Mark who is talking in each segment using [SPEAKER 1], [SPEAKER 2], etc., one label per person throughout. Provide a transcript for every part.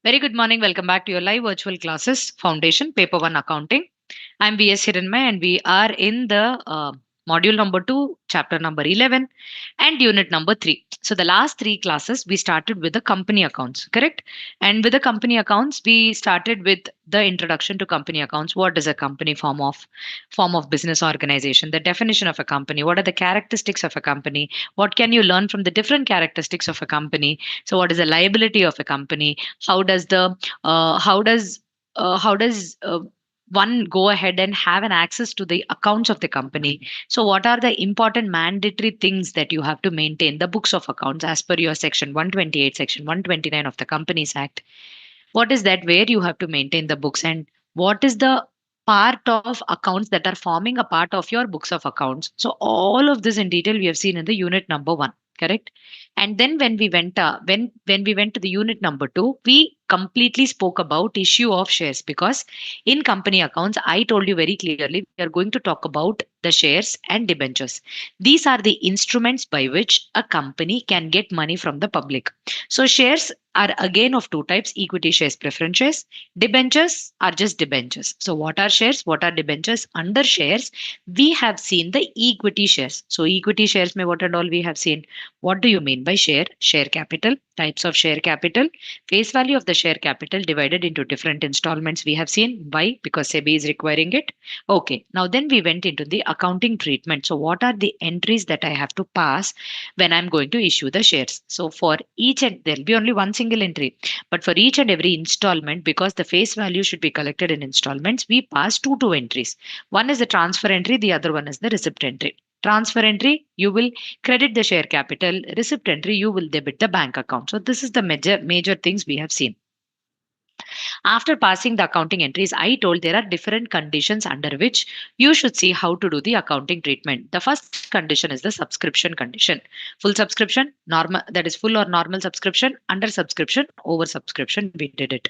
[SPEAKER 1] Very good morning. Welcome back to your live virtual classes, Foundation, Paper 1 Accounting. I'm VS Hiranmay and we are in the module number 2, chapter number 11 and unit number 3. So the last three classes we started with the company accounts, correct? And with the company accounts, we started with the introduction to company accounts. What is a company form of business organization? The definition of a company. What are the characteristics of a company? What can you learn from the different characteristics of a company? So what is the liability of a company? How does the how does one go ahead and have an access to the accounts of the company? So what are the important mandatory things that you have to maintain the books of accounts as per your section 128, section 129 of the Companies Act? What is that where you have to maintain the books, and what is the part of accounts that are forming a part of your books of accounts? So all of this in detail we have seen in the unit number 1, correct? And then when we went to the unit number 2, we completely spoke about issue of shares, because in company accounts I told you very clearly we are going to talk about the shares and debentures. These are the instruments by which a company can get money from the public. So shares are again of two types: equity shares, preference shares. Debentures are just debentures. So what are shares? What are debentures? Under shares, we have seen the equity shares. So equity shares may what and all we have seen. What do you mean by share? Share capital, types of share capital, face value of the share capital divided into different installments we have seen. Why? Because SEBI is requiring it. Okay. Now then we went into the accounting treatment. So what are the entries that I have to pass when I'm going to issue the shares? So for each, and there'll be only one single entry, but for each and every installment, because the face value should be collected in installments, we pass two entries. One is the transfer entry, the other one is the receipt entry. Transfer entry, you will credit the share capital. Receipt entry, you will debit the bank account. So this is the major things we have seen. After passing the accounting entries, I told there are different conditions under which you should see how to do the accounting treatment. The first condition is the subscription condition. Full subscription, normal, that is full or normal subscription, under subscription, over subscription, we did it.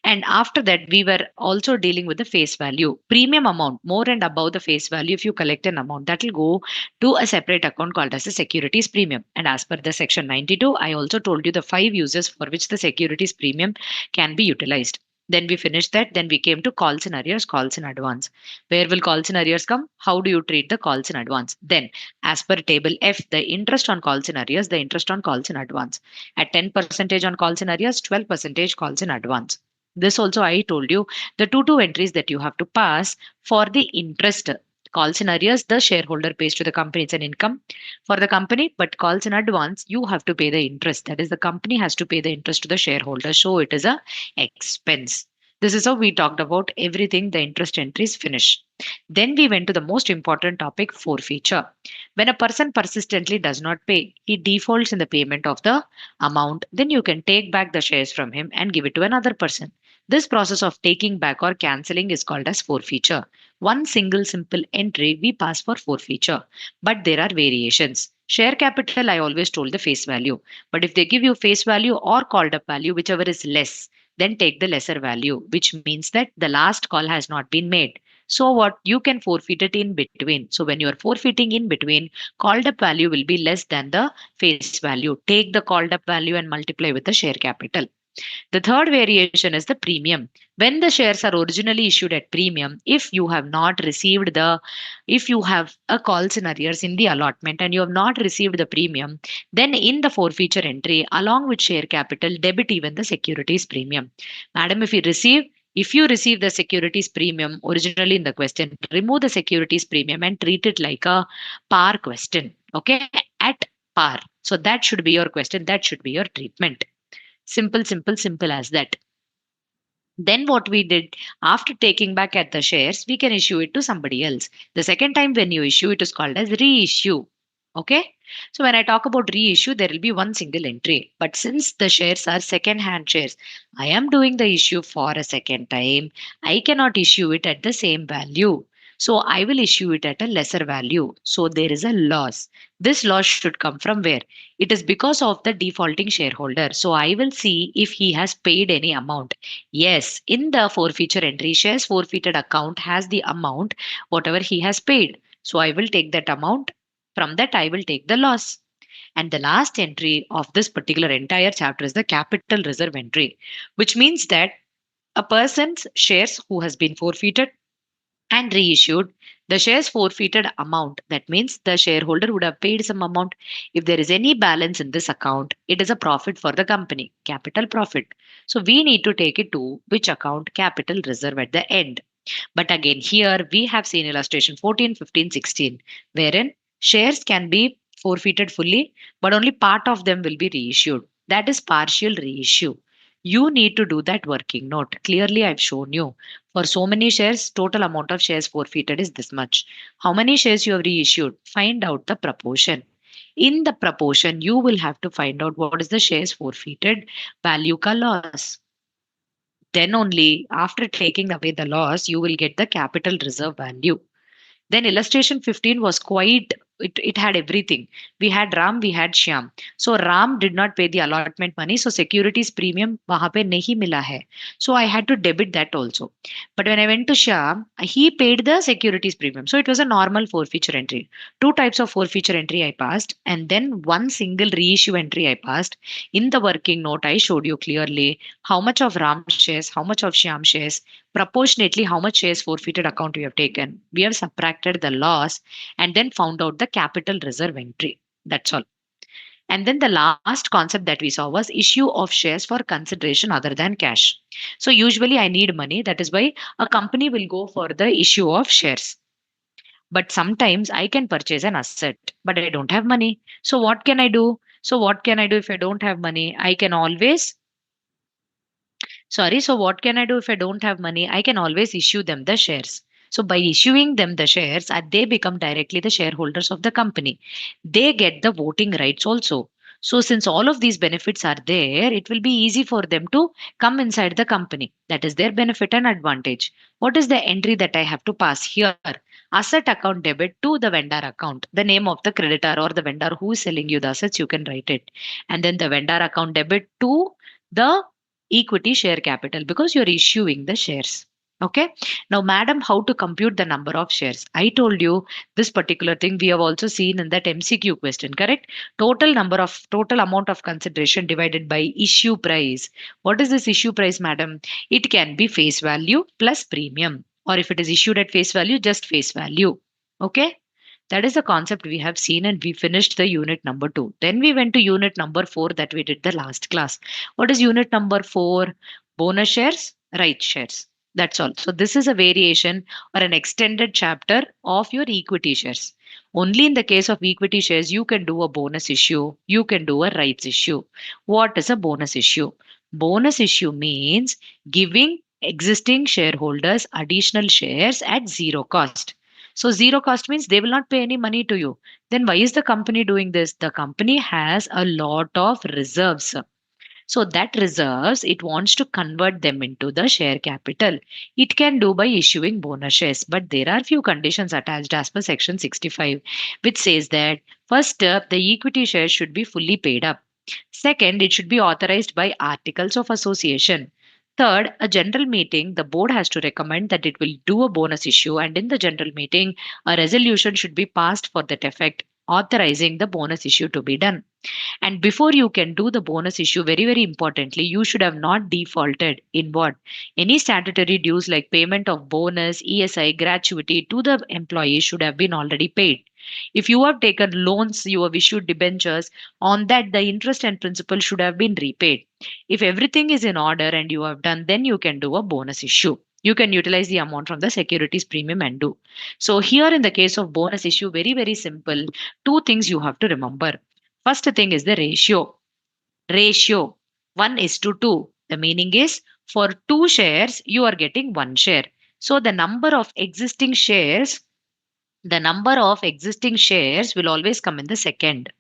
[SPEAKER 1] And after that, we were also dealing with the face value. Premium amount, more and above the face value, if you collect an amount, that will go to a separate account called as a securities premium. And as per the section 92, I also told you the 5 uses for which the securities premium can be utilized. Then we finished that. Then we came to calls in arrears, calls in advance. Where will calls in arrears come? How do you treat the calls in advance? Then, as per table F, the interest on calls in arrears, the interest on calls in advance. At 10% on calls in arrears, 12% calls in advance. This also I told you the two entries that you have to pass for the interest. Calls in arrears, the shareholder pays to the company. It's an income for the company, but calls in advance, you have to pay the interest. That is, the company has to pay the interest to the shareholder. So it is a expense. This is how we talked about everything. The interest entries finish. Then we went to the most important topic, forfeiture. When a person persistently does not pay, he defaults in the payment of the amount. Then you can take back the shares from him and give it to another person. This process of taking back or cancelling is called as forfeiture. One single simple entry we pass for forfeiture, but there are variations. Share capital, I always told the face value, but if they give you face value or called up value, whichever is less, then take the lesser value, which means that the last call has not been made. So what, you can forfeit it in between. So when you are forfeiting in between, called up value will be less than the face value. Take the called up value and multiply with the share capital. The third variation is the premium. When the shares are originally issued at premium, if you have a calls in arrears in the allotment and you have not received the premium, then in the forfeiture entry, along with share capital, debit even the securities premium. Madam, if you receive the securities premium originally in the question, remove the securities premium and treat it like a par question. Okay, at par. So that should be your question. That should be your treatment. Simple, simple, simple as that. Then what we did, after taking back at the shares, we can issue it to somebody else. The second time when you issue, it is called as reissue. Okay. So when I talk about reissue, there will be one single entry. But since the shares are second hand shares, I am doing the issue for a second time. I cannot issue it at the same value. So I will issue it at a lesser value. So there is a loss. This loss should come from where? It is because of the defaulting shareholder. So I will see if he has paid any amount. Yes, in the forfeiture entry, shares forfeited account has the amount, whatever he has paid. So I will take that amount. From that, I will take the loss. And the last entry of this particular entire chapter is the capital reserve entry, which means that a person's shares who has been forfeited and reissued, the shares forfeited amount, that means the shareholder would have paid some amount. If there is any balance in this account, it is a profit for the company, capital profit. So we need to take it to which account? Capital reserve at the end. But again, here we have seen illustration 14, 15, 16, wherein shares can be forfeited fully, but only part of them will be reissued. That is partial reissue. You need to do that working note. Clearly, I've shown you. For so many shares, total amount of shares forfeited is this much. How many shares you have reissued? Find out the proportion. In the proportion, you will have to find out what is the shares forfeited value ka loss. Then only after taking away the loss, you will get the capital reserve value. Then illustration 15 was quite, it had everything. We had Ram, we had Shyam. So Ram did not pay the allotment money. So securities premium wahan pe nahi mila hai. So I had to debit that also. But when I went to Shyam, he paid the securities premium. So it was a normal forfeiture entry. Two types of forfeiture entry I passed, and then one single reissue entry I passed. In the working note, I showed you clearly how much of Ram shares, how much of Shyam shares, proportionately how much shares forfeited account we have taken. We have subtracted the loss and then found out the capital reserve entry. That's all. And then the last concept that we saw was issue of shares for consideration other than cash. So usually I need money. That is why a company will go for the issue of shares. But sometimes I can purchase an asset, but I don't have money. So what can I do? So what can I do if I don't have money? I can always Sorry, so what can I do if I don't have money? I can always issue them the shares. So by issuing them the shares, they become directly the shareholders of the company. They get the voting rights also. So since all of these benefits are there, it will be easy for them to come inside the company. That is their benefit and advantage. What is the entry that I have to pass here? Asset account debit to the vendor account. The name of the creditor or the vendor who is selling you the assets, you can write it. And then the vendor account debit to the equity share capital because you're issuing the shares. Okay. Now, madam, how to compute the number of shares? I told you this particular thing we have also seen in that MCQ question, correct? Total amount of consideration divided by issue price. What is this issue price, madam? It can be face value plus premium, or if it is issued at face value, just face value. Okay. That is the concept we have seen, and we finished the unit number 2. Then we went to unit number 4 that we did the last class. What is unit number 4? Bonus shares, right shares. That's all. So this is a variation or an extended chapter of your equity shares. Only in the case of equity shares, you can do a bonus issue, you can do a rights issue. What is a bonus issue? Bonus issue means giving existing shareholders additional shares at zero cost. So zero cost means they will not pay any money to you. Then why is the company doing this? The company has a lot of reserves. So that reserves, it wants to convert them into the share capital. It can do by issuing bonus shares, but there are few conditions attached as per section 65, which says that first up, the equity shares should be fully paid up. Second, it should be authorized by articles of association. Third, a general meeting, the board has to recommend that it will do a bonus issue, and in the general meeting, a resolution should be passed for that effect, authorizing the bonus issue to be done. And before you can do the bonus issue, very, very importantly, you should have not defaulted in what? Any statutory dues like payment of bonus, ESI, gratuity to the employee should have been already paid. If you have taken loans, you have issued debentures, on that the interest and principal should have been repaid. If everything is in order and you have done, then you can do a bonus issue. You can utilize the amount from the securities premium and do. So here in the case of bonus issue, very, very simple. Two things you have to remember. First thing is the ratio. Ratio 1 is to 2. The meaning is for 2 shares, you are getting 1 share. So the number of existing shares will always come in the second.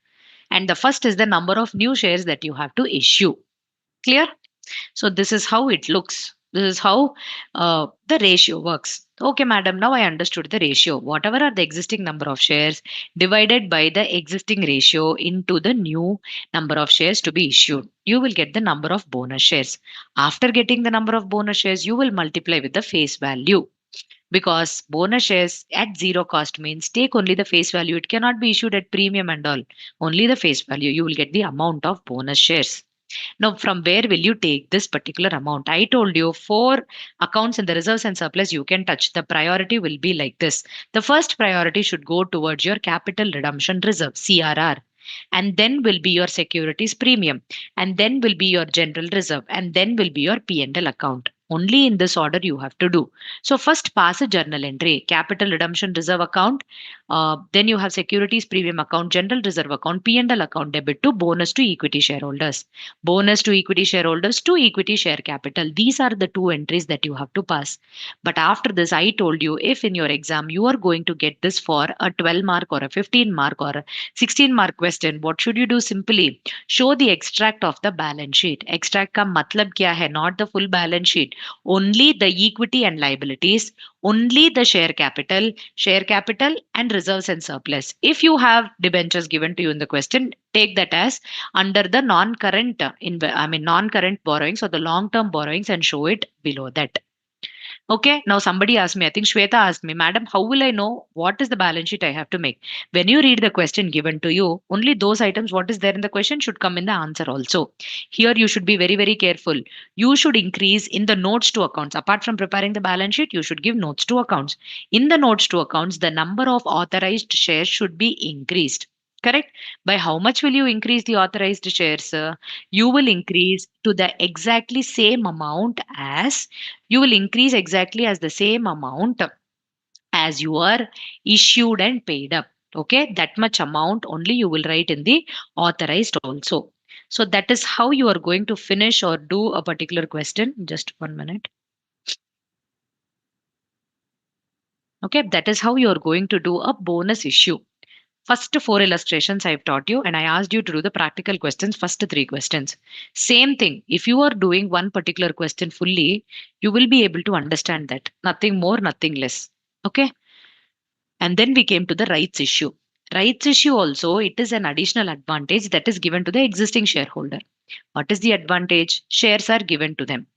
[SPEAKER 1] And the first is the number of new shares that you have to issue. Clear? So this is how it looks. This is how the ratio works. Okay, madam, now I understood the ratio. Whatever are the existing number of shares divided by the existing ratio into the new number of shares to be issued, you will get the number of bonus shares. After getting the number of bonus shares, you will multiply with the face value. because bonus shares at zero cost means take only the face value. It cannot be issued at premium and all. Only the face value. You will get the amount of bonus shares. Now, from where will you take this particular amount? I told you four accounts in the reserves and surplus you can touch. The priority will be like this. The first priority should go towards your capital redemption reserve, CRR. And then will be your securities premium. And then will be your general reserve. And then will be your P&L account. Only in this order you have to do. So first pass a journal entry, capital redemption reserve account. Then you have securities premium account, general reserve account, P&L account, debit to bonus to equity shareholders, bonus to equity shareholders to equity share capital. These are the two entries that you have to pass. But after this, I told you if in your exam you are going to get this for a 12 mark or a 15 mark or a 16 mark question, what should you do? Simply show the extract of the balance sheet. Extract ka matlab kya hai? Not the full balance sheet, only the equity and liabilities, only the share capital and reserves and surplus. If you have debentures given to you in the question, take that as under the non-current non-current borrowings or the long-term borrowings and show it below that. Okay, now somebody asked me, I think Shweta asked me, Madam, how will I know what is the balance sheet I have to make? When you read the question given to you, only those items what is there in the question should come in the answer also. Here you should be very, very careful. You should increase in the notes to accounts. Apart from preparing the balance sheet, you should give notes to accounts. In the notes to accounts, the number of authorized shares should be increased. Correct? By how much will you increase the authorized shares? You will increase to the exactly same amount as you will increase exactly as the same amount as you are issued and paid up. Okay, that much amount only you will write in the authorized also. So that is how you are going to finish or do a particular question. Just 1 minute. Okay, that is how you are going to do a bonus issue. First four illustrations I've taught you, and I asked you to do the practical questions, first three questions. Same thing. If you are doing one particular question fully, you will be able to understand that. Nothing more, nothing less. Okay. And then we came to the rights issue. Rights issue also, it is an additional advantage that is given to the existing shareholder. What is the advantage? Shares are given to them.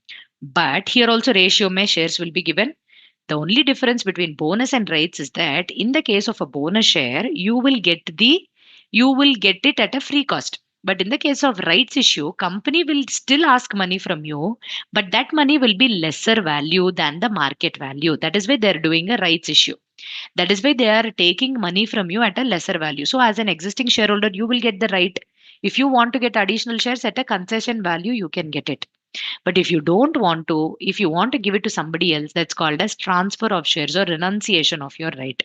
[SPEAKER 1] But here also ratio mein shares will be given. The only difference between bonus and rights is that in the case of a bonus share, you will get it at a free cost. But in the case of rights issue, company will still ask money from you, but that money will be lesser value than the market value. That is why they're doing a rights issue. That is why they are taking money from you at a lesser value. So as an existing shareholder, you will get the right. If you want to get additional shares at a concession value, you can get it. But if you don't want to, if you want to give it to somebody else, that's called as transfer of shares or renunciation of your right.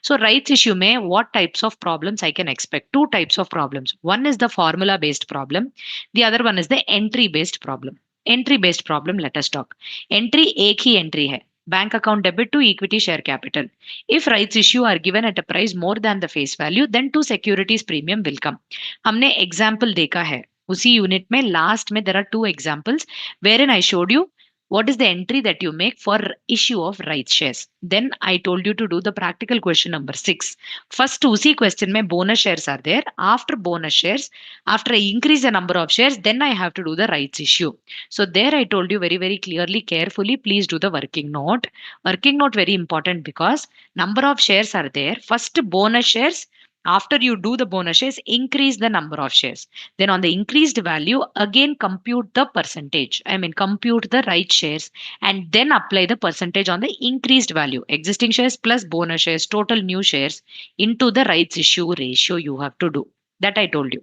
[SPEAKER 1] So rights issue may what types of problems I can expect? Two types of problems. One is the formula based problem. The other one is the entry based problem. Entry based problem, let us talk. Entry एक ही entry है. Bank account debit to equity share capital. If rights issue are given at a price more than the face value, then two securities premium will come. हमने example देखा है उसी unit में last में there are two examples where in I showed you what is the entry that you make for issue of rights shares. Then I told you to do the practical question number 6. First usi question mein bonus shares are there. After bonus shares, after I increase the number of shares, then I have to do the rights issue. So there I told you very very clearly, carefully, please do the working note. Working note very important because number of shares are there. First bonus shares, after you do the bonus shares, increase the number of shares. Then on the increased value, again compute the percentage. Compute the right shares and then apply the percentage on the increased value. Existing shares plus bonus shares, total new shares into the rights issue ratio you have to do. That I told you.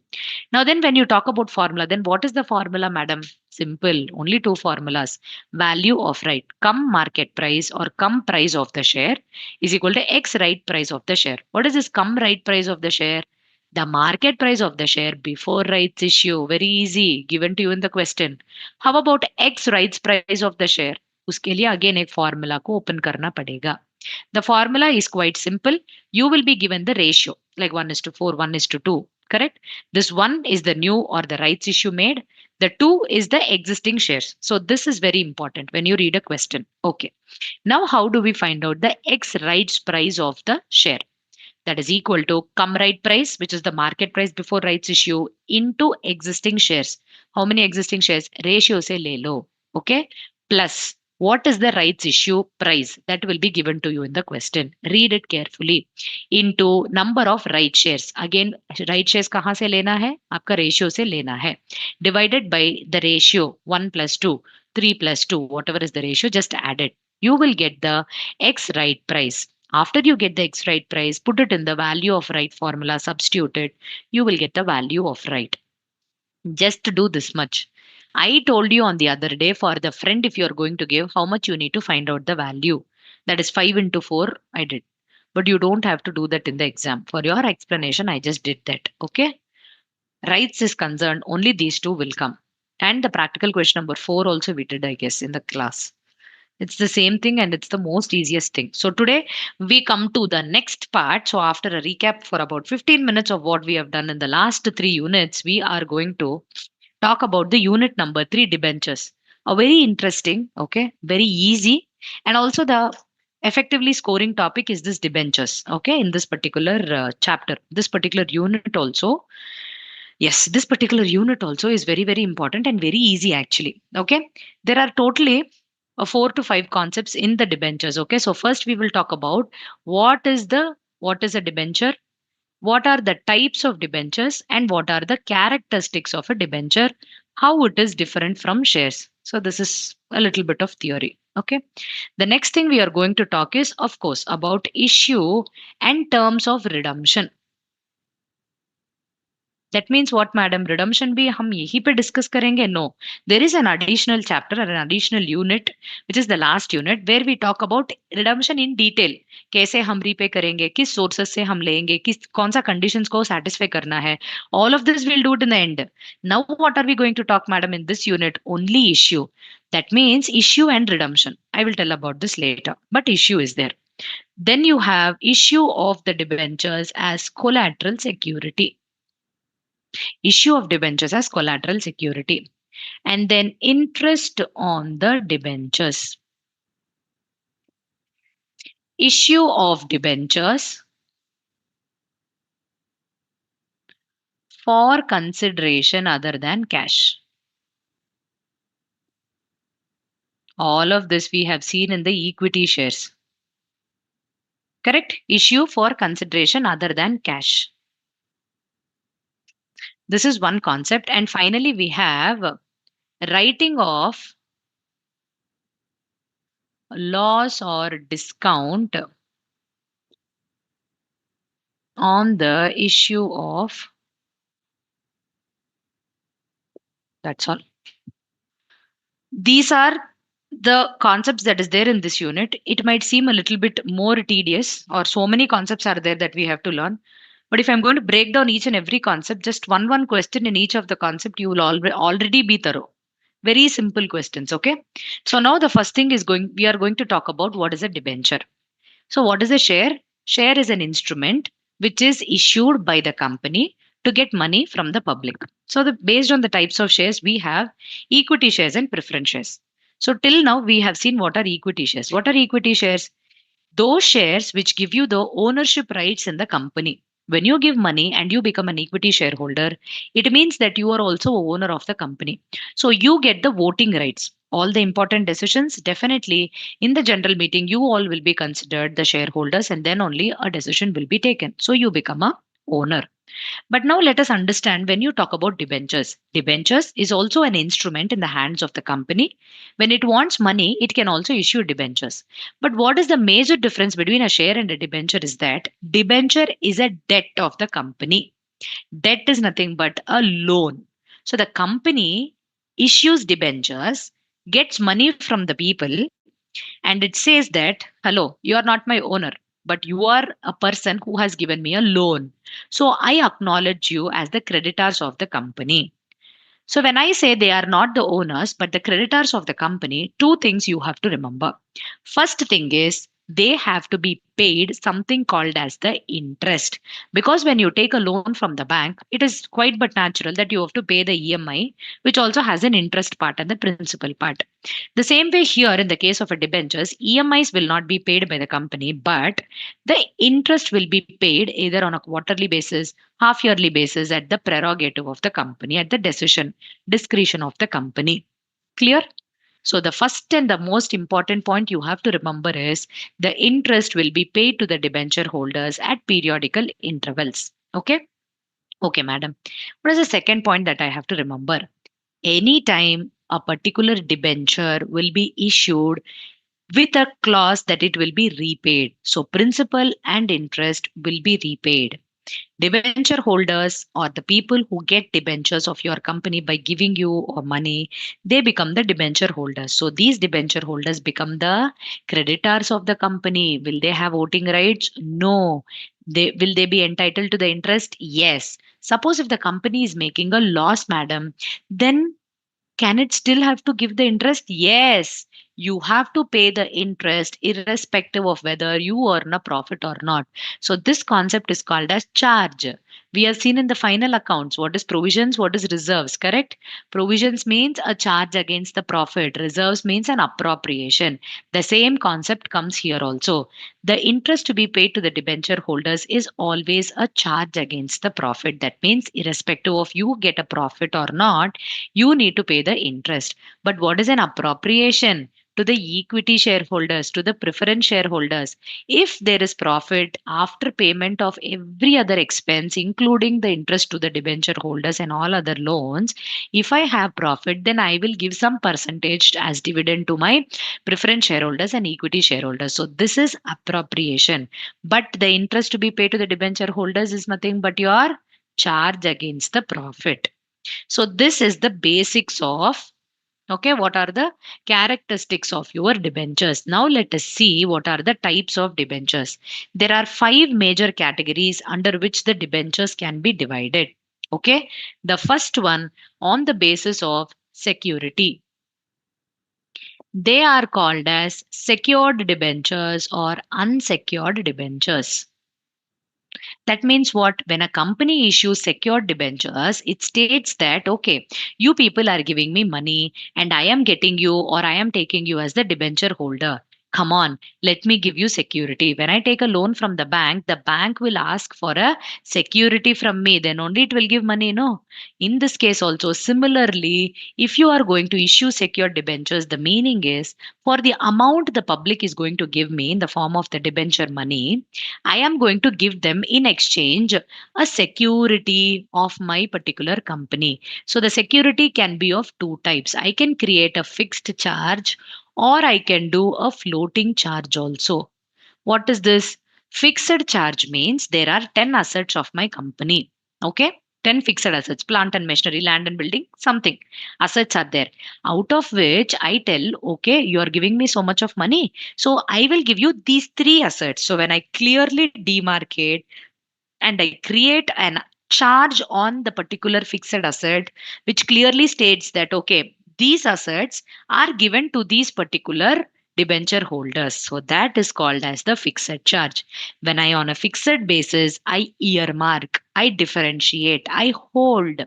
[SPEAKER 1] Now, then, when you talk about formula, then what is the formula, madam? Simple, only two formulas. Value of right, come market price or come price of the share is equal to X right price of the share. What is this come right price of the share? The market price of the share before rights issue. Very easy, given to you in the question. How about X rights price of the share? उसके लिए again एक formula को open करना पड़ेगा. The formula is quite simple. You will be given the ratio like 1:4, 1:2. Correct? This one is the new or the rights issue made. The two is the existing shares. So this is very important when you read a question. Okay. Now, how do we find out the X rights price of the share? That is equal to come right price, which is the market price before rights issue, into existing shares. How many existing shares? Ratio se le lo. Okay. Plus What is the rights issue price? That will be given to you in the question. Read it carefully. Into number of right shares. Again, right shares कहाँ से लेना है? आपका ratio से लेना है. Divided by the ratio 1 plus 2, 3 plus 2, whatever is the ratio, just add it. You will get the X right price. After you get the X right price, put it in the value of right formula, substitute it. You will get the value of right. Just to do this much. I told you on the other day for the friend, if you are going to give, how much you need to find out the value. That is 5 into 4. I did. But you don't have to do that in the exam. For your explanation, I just did that. Okay. Rights is concerned, only these two will come. And the practical question number 4 also we did, I guess, in the class. It's the same thing and it's the most easiest thing. So today we come to the next part. So after a recap for about 15 minutes of what we have done in the last 3 units, we are going to talk about the unit number 3, debentures. A very interesting, okay, very easy, and also the effectively scoring topic is this debentures, okay, in this particular chapter, this particular unit also. Yes, this particular unit also is very, very important and very easy actually. Okay, there are totally 4 to 5 concepts in the debentures. Okay, so first we will talk about what is a debenture, what are the types of debentures, and what are the characteristics of a debenture, how it is different from shares. So this is a little bit of theory. Okay, the next thing we are going to talk is of course about issue and terms of redemption. That means what, madam? Redemption भी हम यहीं पे discuss करेंगे? No. There is an additional chapter or an additional unit, which is the last unit, where we talk about redemption in detail. कैसे हम repay करेंगे, किस sources से हम लेंगे, किस कौन सा conditions को satisfy करना है. All of this we'll do it in the end. Now what are we going to talk, madam, in this unit? Only issue. That means issue and redemption. I will tell about this later, but issue is there. Then you have issue of the debentures as collateral security. Issue of debentures as collateral security, and then interest on the debentures. Issue of debentures for consideration other than cash. All of this we have seen in the equity shares. Correct? Issue for consideration other than cash. This is one concept. And finally, we have writing off loss or discount on the issue of. That's all. These are the concepts that is there in this unit. It might seem a little bit more tedious, or so many concepts are there that we have to learn. But if I'm going to break down each and every concept, just one question in each of the concept, you will already be thorough. Very simple questions. Okay. So now the first thing is we are going to talk about what is a debenture. So, what is a share? Share is an instrument which is issued by the company to get money from the public. So, based on the types of shares, we have equity shares and preference shares. So, till now, we have seen what are equity shares. What are equity shares? Those shares which give you the ownership rights in the company. When you give money and you become an equity shareholder, it means that you are also a owner of the company. So you get the voting rights. All the important decisions, definitely in the general meeting, you all will be considered the shareholders and then only a decision will be taken. So you become a owner. But now let us understand when you talk about debentures. Debentures is also an instrument in the hands of the company. When it wants money, it can also issue debentures. But what is the major difference between a share and a debenture is that debenture is a debt of the company. Debt is nothing but a loan. So the company issues debentures, gets money from the people, and it says that, hello, you are not my owner, but you are a person who has given me a loan. So I acknowledge you as the creditors of the company. So when I say they are not the owners, but the creditors of the company, two things you have to remember. First thing is they have to be paid something called as the interest. Because when you take a loan from the bank, it is quite but natural that you have to pay the EMI, which also has an interest part and the principal part. The same way here in the case of a debentures, EMIs will not be paid by the company, but the interest will be paid either on a quarterly basis, half yearly basis at the prerogative of the company, at the decision discretion of the company. Clear? So the first and the most important point you have to remember is the interest will be paid to the debenture holders at periodical intervals. Okay? Okay, madam. What is the second point that I have to remember? Anytime a particular debenture will be issued with a clause that it will be repaid. So principal and interest will be repaid. Debenture holders or the people who get debentures of your company by giving you or money, they become the debenture holders. So these debenture holders become the creditors of the company. Will they have voting rights? No. Will they be entitled to the interest? Yes. Suppose if the company is making a loss, madam, then can it still have to give the interest? Yes. You have to pay the interest irrespective of whether you earn a profit or not. So this concept is called as charge. We have seen in the final accounts what is provisions, what is reserves, correct? Provisions means a charge against the profit. Reserves means an appropriation. The same concept comes here also. The interest to be paid to the debenture holders is always a charge against the profit. That means irrespective of you get a profit or not, you need to pay the interest. But what is an appropriation? To the equity shareholders, to the preference shareholders. If there is profit after payment of every other expense, including the interest to the debenture holders and all other loans, if I have profit, then I will give some percentage as dividend to my preference shareholders and equity shareholders. So this is appropriation. But the interest to be paid to the debenture holders is nothing but your charge against the profit. So this is the basics of, okay, what are the characteristics of your debentures. Now let us see what are the types of debentures. There are five major categories under which the debentures can be divided. Okay, the first one on the basis of security. They are called as secured debentures or unsecured debentures. That means what? When a company issues secured debentures, it states that, okay, you people are giving me money and I am getting you or I am taking you as the debenture holder. Come on, let me give you security. When I take a loan from the bank will ask for a security from me. Then only it will give money. No. In this case, also, similarly, if you are going to issue secured debentures, the meaning is for the amount the public is going to give me in the form of the debenture money, I am going to give them in exchange a security of my particular company. So the security can be of two types. I can create a fixed charge or I can do a floating charge also. What is this? Fixed charge means there are 10 assets of my company. Okay? 10 fixed assets, plant and machinery, land and building, something. Assets are there. Out of which I tell, okay, you are giving me so much of money. So I will give you these three assets. So when I clearly demarcate and I create an charge on the particular fixed asset, which clearly states that, okay, these assets are given to these particular debenture holders. So that is called as the fixed charge. When I on a fixed basis, I earmark, I differentiate, I hold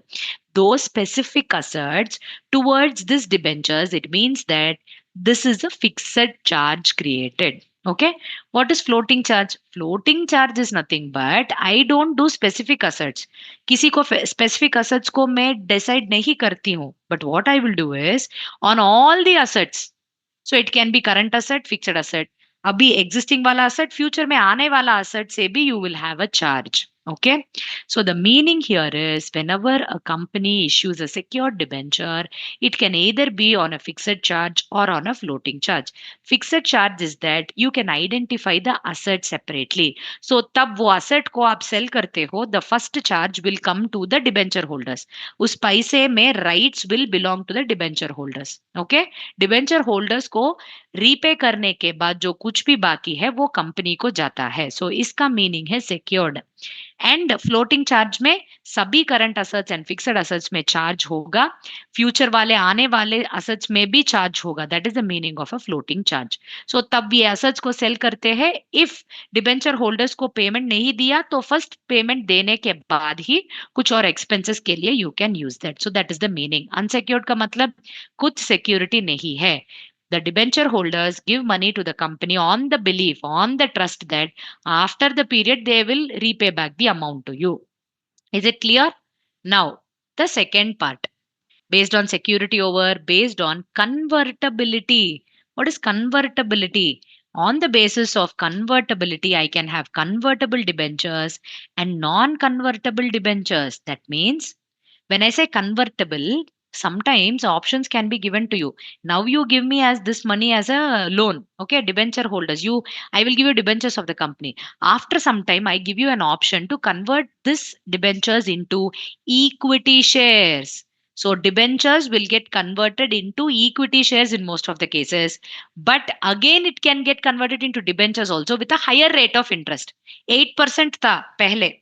[SPEAKER 1] those specific assets towards this debentures, it means that this is a fixed charge created. Okay, what is floating charge? Floating charge is nothing but I don't do specific assets. किसी को specific assets को मैं decide नहीं करती हूँ. But what I will do is on all the assets. So it can be current asset, fixed asset. अभी existing वाला asset, future में आने वाला asset से भी you will have a charge. Okay. So the meaning here is whenever a company issues a secured debenture, it can either be on a fixed charge or on a floating charge. Fixed charge is that you can identify the asset separately. So तब वो asset को आप sell करते हो, the first charge will come to the debenture holders. उस पैसे में rights will belong to the debenture holders. Okay? Debenture holders को रीपे करने के बाद जो कुछ भी बाकी है वो कंपनी को जाता है. So इसका मीनिंग है secured. एंड फ्लोटिंग चार्ज में सभी current assets and fixed assets में चार्ज होगा, फ्यूचर वाले आने वाले असेट्स में भी चार्ज होगा. That is the meaning of a floating charge. So तब ये असेट्स को सेल करते हैं. इफ डिबेंचर होल्डर्स को पेमेंट नहीं दिया तो फर्स्ट पेमेंट देने के बाद ही कुछ और एक्सपेंसेस के लिए you can use that. So that is the meaning. Unsecured का मतलब कुछ सिक्योरिटी नहीं है. The debenture holders give money to the company on the belief, on the trust that after the period they will repay back the amount to you. Is it clear? Now, the second part. Based on security over, based on convertibility. What is convertibility? On the basis of convertibility, I can have convertible debentures and non convertible debentures. That means when I say convertible, sometimes options can be given to you. Now you give me as this money as a loan. Okay, debenture holders. I will give you debentures of the company. After some time, I give you an option to convert this debentures into equity shares. So debentures will get converted into equity shares in most of the cases. But again, it can get converted into debentures also with a higher rate of interest. 8% tha pehle.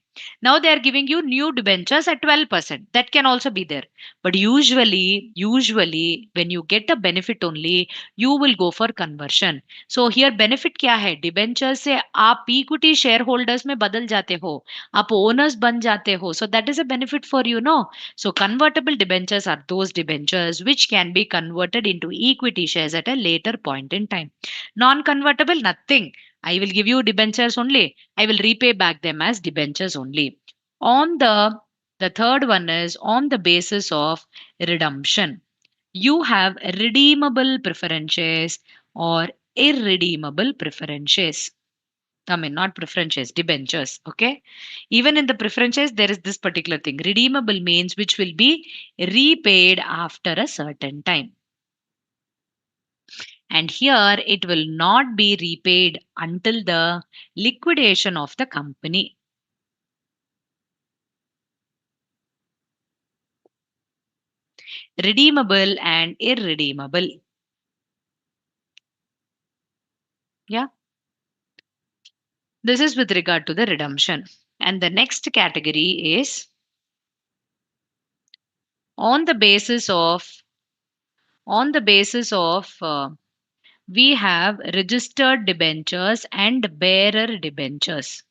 [SPEAKER 1] Now they are giving you new debentures at 12%. That can also be there. But usually, when you get a benefit only, you will go for conversion. So here benefit क्या है? Debentures से आप equity shareholders में बदल जाते हो, आप owners बन जाते हो. So that is a benefit for you, no? So convertible debentures are those debentures which can be converted into equity shares at a later point in time. Non-convertible, nothing. I will give you debentures only. I will repay back them as debentures only. On the third one is on the basis of redemption. You have redeemable preferences or irredeemable preferences. I mean, not preferences, debentures. Okay. Even in the preferences, there is this particular thing. Redeemable means which will be repaid after a certain time. And here it will not be repaid until the liquidation of the company. Redeemable and irredeemable. Yeah, this is with regard to the redemption. And the next category is on the basis of on the basis of we have registered debentures and bearer debentures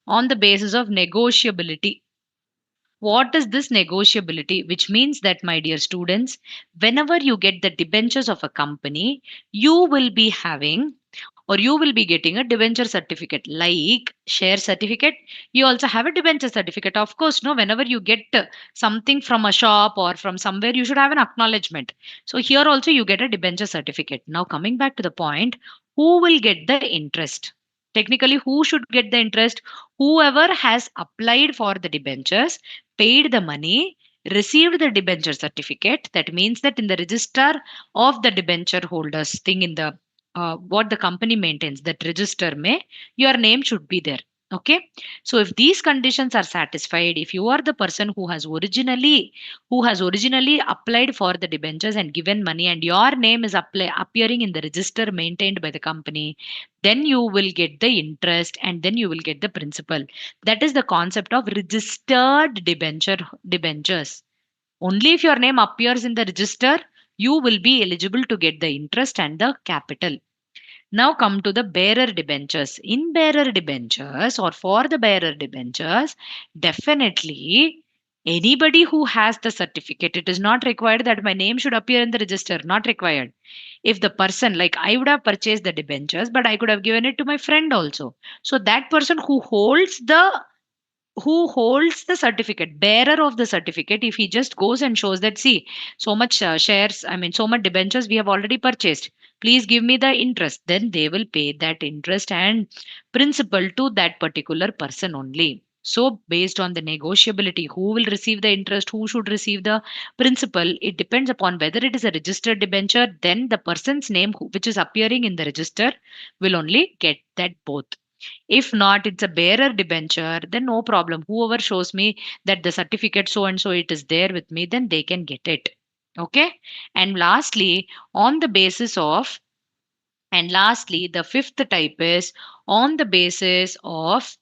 [SPEAKER 1] on the basis of negotiability. What is this negotiability? Which means that, my dear students, whenever you get the debentures of a company, you will be having or you will be getting a debenture certificate like share certificate. You also have a debenture certificate. Of course, no, whenever you get something from a shop or from somewhere, you should have an acknowledgement. So here also you get a debenture certificate. Now coming back to the point, who will get the interest? Technically, who should get the interest? Whoever has applied for the debentures, paid the money, received the debenture certificate. That means that in the register of the debenture holders thing in the what the company maintains, that register may your name should be there. Okay, so if these conditions are satisfied, if you are the person who has originally applied for the debentures and given money and your name is appearing in the register maintained by the company, then you will get the interest and then you will get the principal. That is the concept of registered debentures. Only if your name appears in the register, you will be eligible to get the interest and the capital. Now come to the bearer debentures. In bearer debentures or for the bearer debentures, definitely anybody who has the certificate, it is not required that my name should appear in the register, not required. If the person, like I would have purchased the debentures, but I could have given it to my friend also. So that person who holds the certificate, bearer of the certificate, if he just goes and shows that, see, so much shares, I mean, so much debentures we have already purchased, please give me the interest, then they will pay that interest and principal to that particular person only. So, based on the negotiability, who will receive the interest, who should receive the principal, it depends upon whether it is a registered debenture, then the person's name which is appearing in the register will only get that both. If not, it's a bearer debenture, then no problem. Whoever shows me that the certificate so and so it is there with me, then they can get it. Okay. And lastly, on the basis of, and lastly, the fifth type is on the basis of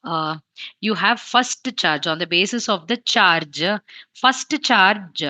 [SPEAKER 1] you have first charge, on the basis of the charge, first charge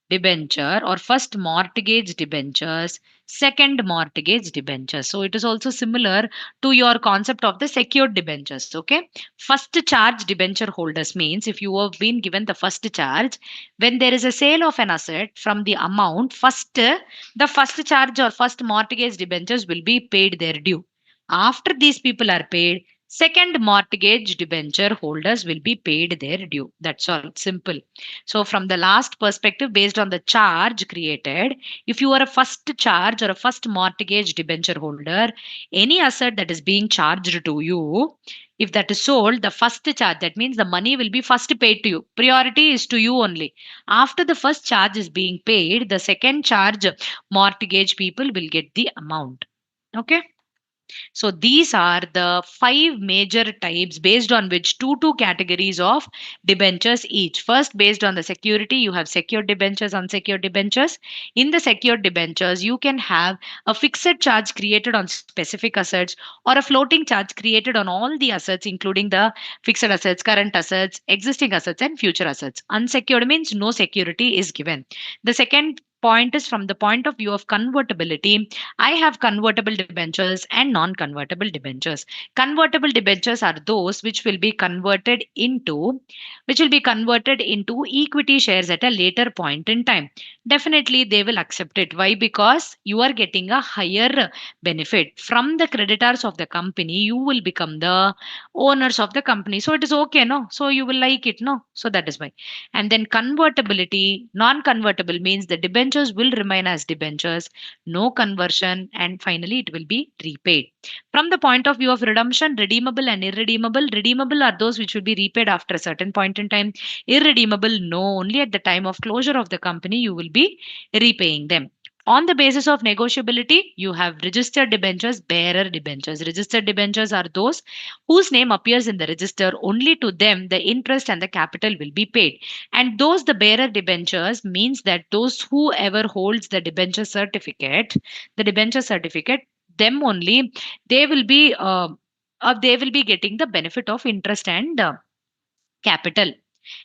[SPEAKER 1] debenture or first mortgage debentures, second mortgage debentures. So it is also similar to your concept of the secured debentures. Okay. First charge debenture holders means if you have been given the first charge, when there is a sale of an asset from the amount, the first charge or first mortgage debentures will be paid their due. After these people are paid, Second, mortgage debenture holders will be paid their due. That's all. Simple. So, from the last perspective, based on the charge created, if you are a first charge or a first mortgage debenture holder, any asset that is being charged to you, if that is sold, the first charge, that means the money will be first paid to you. Priority is to you only. After the first charge is being paid, the second charge mortgage people will get the amount. Okay. So these are the five major types based on which two categories of debentures each. First, based on the security, you have secured debentures, unsecured debentures. In the secured debentures, you can have a fixed charge created on specific assets or a floating charge created on all the assets, including the fixed assets, current assets, existing assets, and future assets. Unsecured means no security is given. The second point is from the point of view of convertibility. I have convertible debentures and non convertible debentures. Convertible debentures are those which will be converted into equity shares at a later point in time. Definitely they will accept it. Why? Because you are getting a higher benefit from the creditors of the company. You will become the owners of the company. So it is okay, no? So you will like it, no? So that is why. And then convertibility, non convertible means the debentures will remain as debentures, no conversion, and finally it will be repaid. From the point of view of redemption, redeemable and irredeemable, redeemable are those which will be repaid after a certain point in time. Irredeemable, no, only at the time of closure of the company you will be repaying them. On the basis of negotiability, you have registered debentures, bearer debentures. Registered debentures are those whose name appears in the register. Only to them the interest and the capital will be paid. And those the bearer debentures means that those whoever holds the debenture certificate, them only they will be getting the benefit of interest and capital.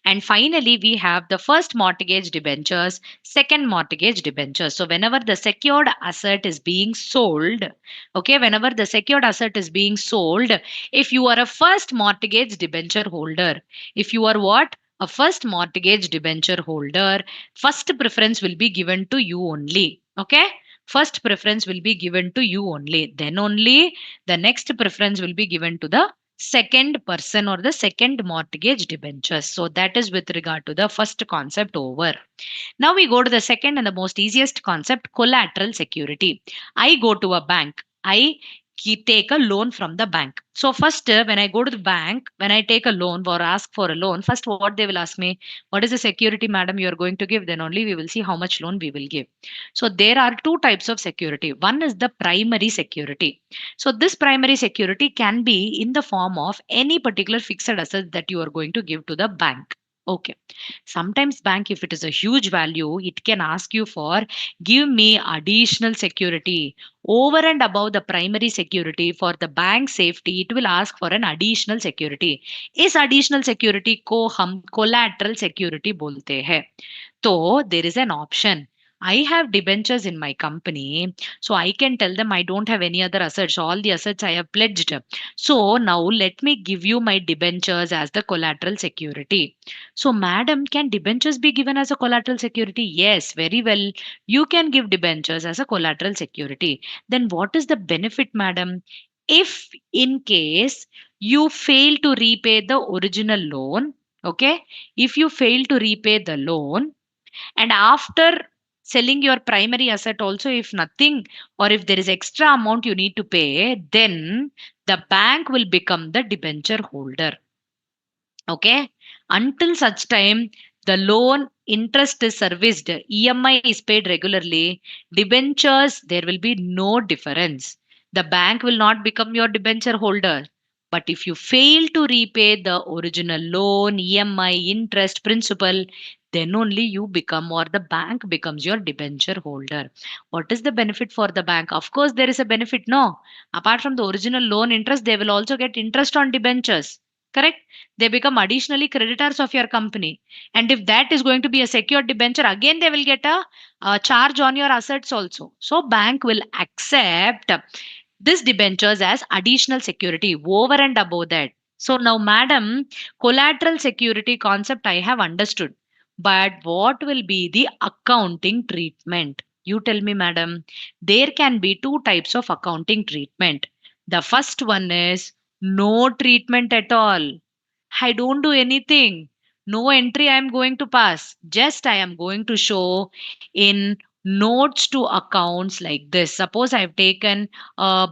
[SPEAKER 1] And finally, we have the first mortgage debentures, second mortgage debentures. So, whenever the secured asset is being sold, okay, whenever the secured asset is being sold, if you are a first mortgage debenture holder, if you are what? A first mortgage debenture holder, first preference will be given to you only. Okay. First preference will be given to you only. Then only the next preference will be given to the second person or the second mortgage debentures. So that is with regard to the first concept over. Now we go to the second and the most easiest concept, collateral security. I go to a bank. Take a loan from the bank. So first, when I go to the bank, when I take a loan or ask for a loan, first what they will ask me, what is the security, madam, you are going to give? Then only we will see how much loan we will give. So there are two types of security. One is the primary security. So this primary security can be in the form of any particular fixed asset that you are going to give to the bank. Okay. Sometimes bank, if it is a huge value, it can ask you for give me additional security over and above the primary security for the bank safety. It will ask for an additional security. इस additional security को हम collateral security बोलते हैं. So there is an option. I have debentures in my company, so I can tell them I don't have any other assets. All the assets I have pledged. So now let me give you my debentures as the collateral security. So, madam, can debentures be given as a collateral security? Yes, very well. You can give debentures as a collateral security. Then what is the benefit, madam? If in case you fail to repay the original loan, okay, if you fail to repay the loan, and after selling your primary asset also, if nothing or if there is extra amount you need to pay, then the bank will become the debenture holder. Okay. Until such time the loan interest is serviced, EMI is paid regularly, debentures, there will be no difference. The bank will not become your debenture holder. But if you fail to repay the original loan, EMI, interest, principal, then only you become or the bank becomes your debenture holder. What is the benefit for the bank? Of course, there is a benefit. No, apart from the original loan interest, they will also get interest on debentures. Correct? They become additionally creditors of your company. And if that is going to be a secured debenture, again they will get a charge on your assets also. So bank will accept this debentures as additional security over and above that. So now, madam, collateral security concept I have understood. But what will be the accounting treatment? You tell me, madam. There can be two types of accounting treatment. The first one is No treatment at all. I don't do anything. No entry I am going to pass. Just I am going to show in notes to accounts like this. Suppose I have taken a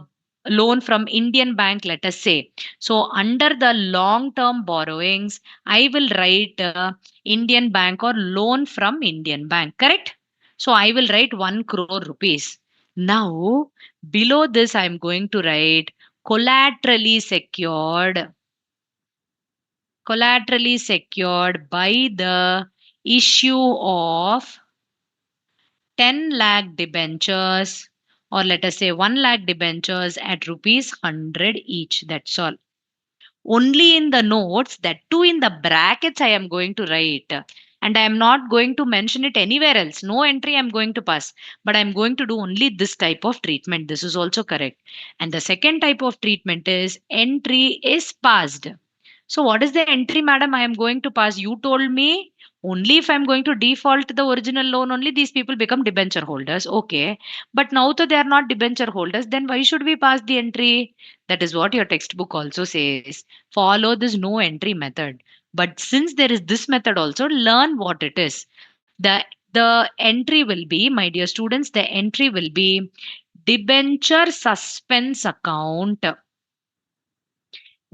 [SPEAKER 1] loan from Indian Bank, let us say. So under the long term borrowings, I will write Indian Bank or loan from Indian Bank. Correct? So I will write 1 crore rupees. Now below this, I am going to write collaterally secured by the issue of 10 lakh debentures, or let us say 1 lakh debentures at rupees 100 each. That's all. Only in the notes, that too in the brackets, I am going to write. And I am not going to mention it anywhere else. No entry I am going to pass. But I am going to do only this type of treatment. This is also correct. And the second type of treatment is entry is passed. So, what is the entry, madam? I am going to pass. You told me only if I'm going to default the original loan, only these people become debenture holders. Okay. But now that they are not debenture holders, then why should we pass the entry? That is what your textbook also says. Follow this no entry method. But since there is this method also, learn what it is. The entry will be, my dear students, the entry will be debenture suspense account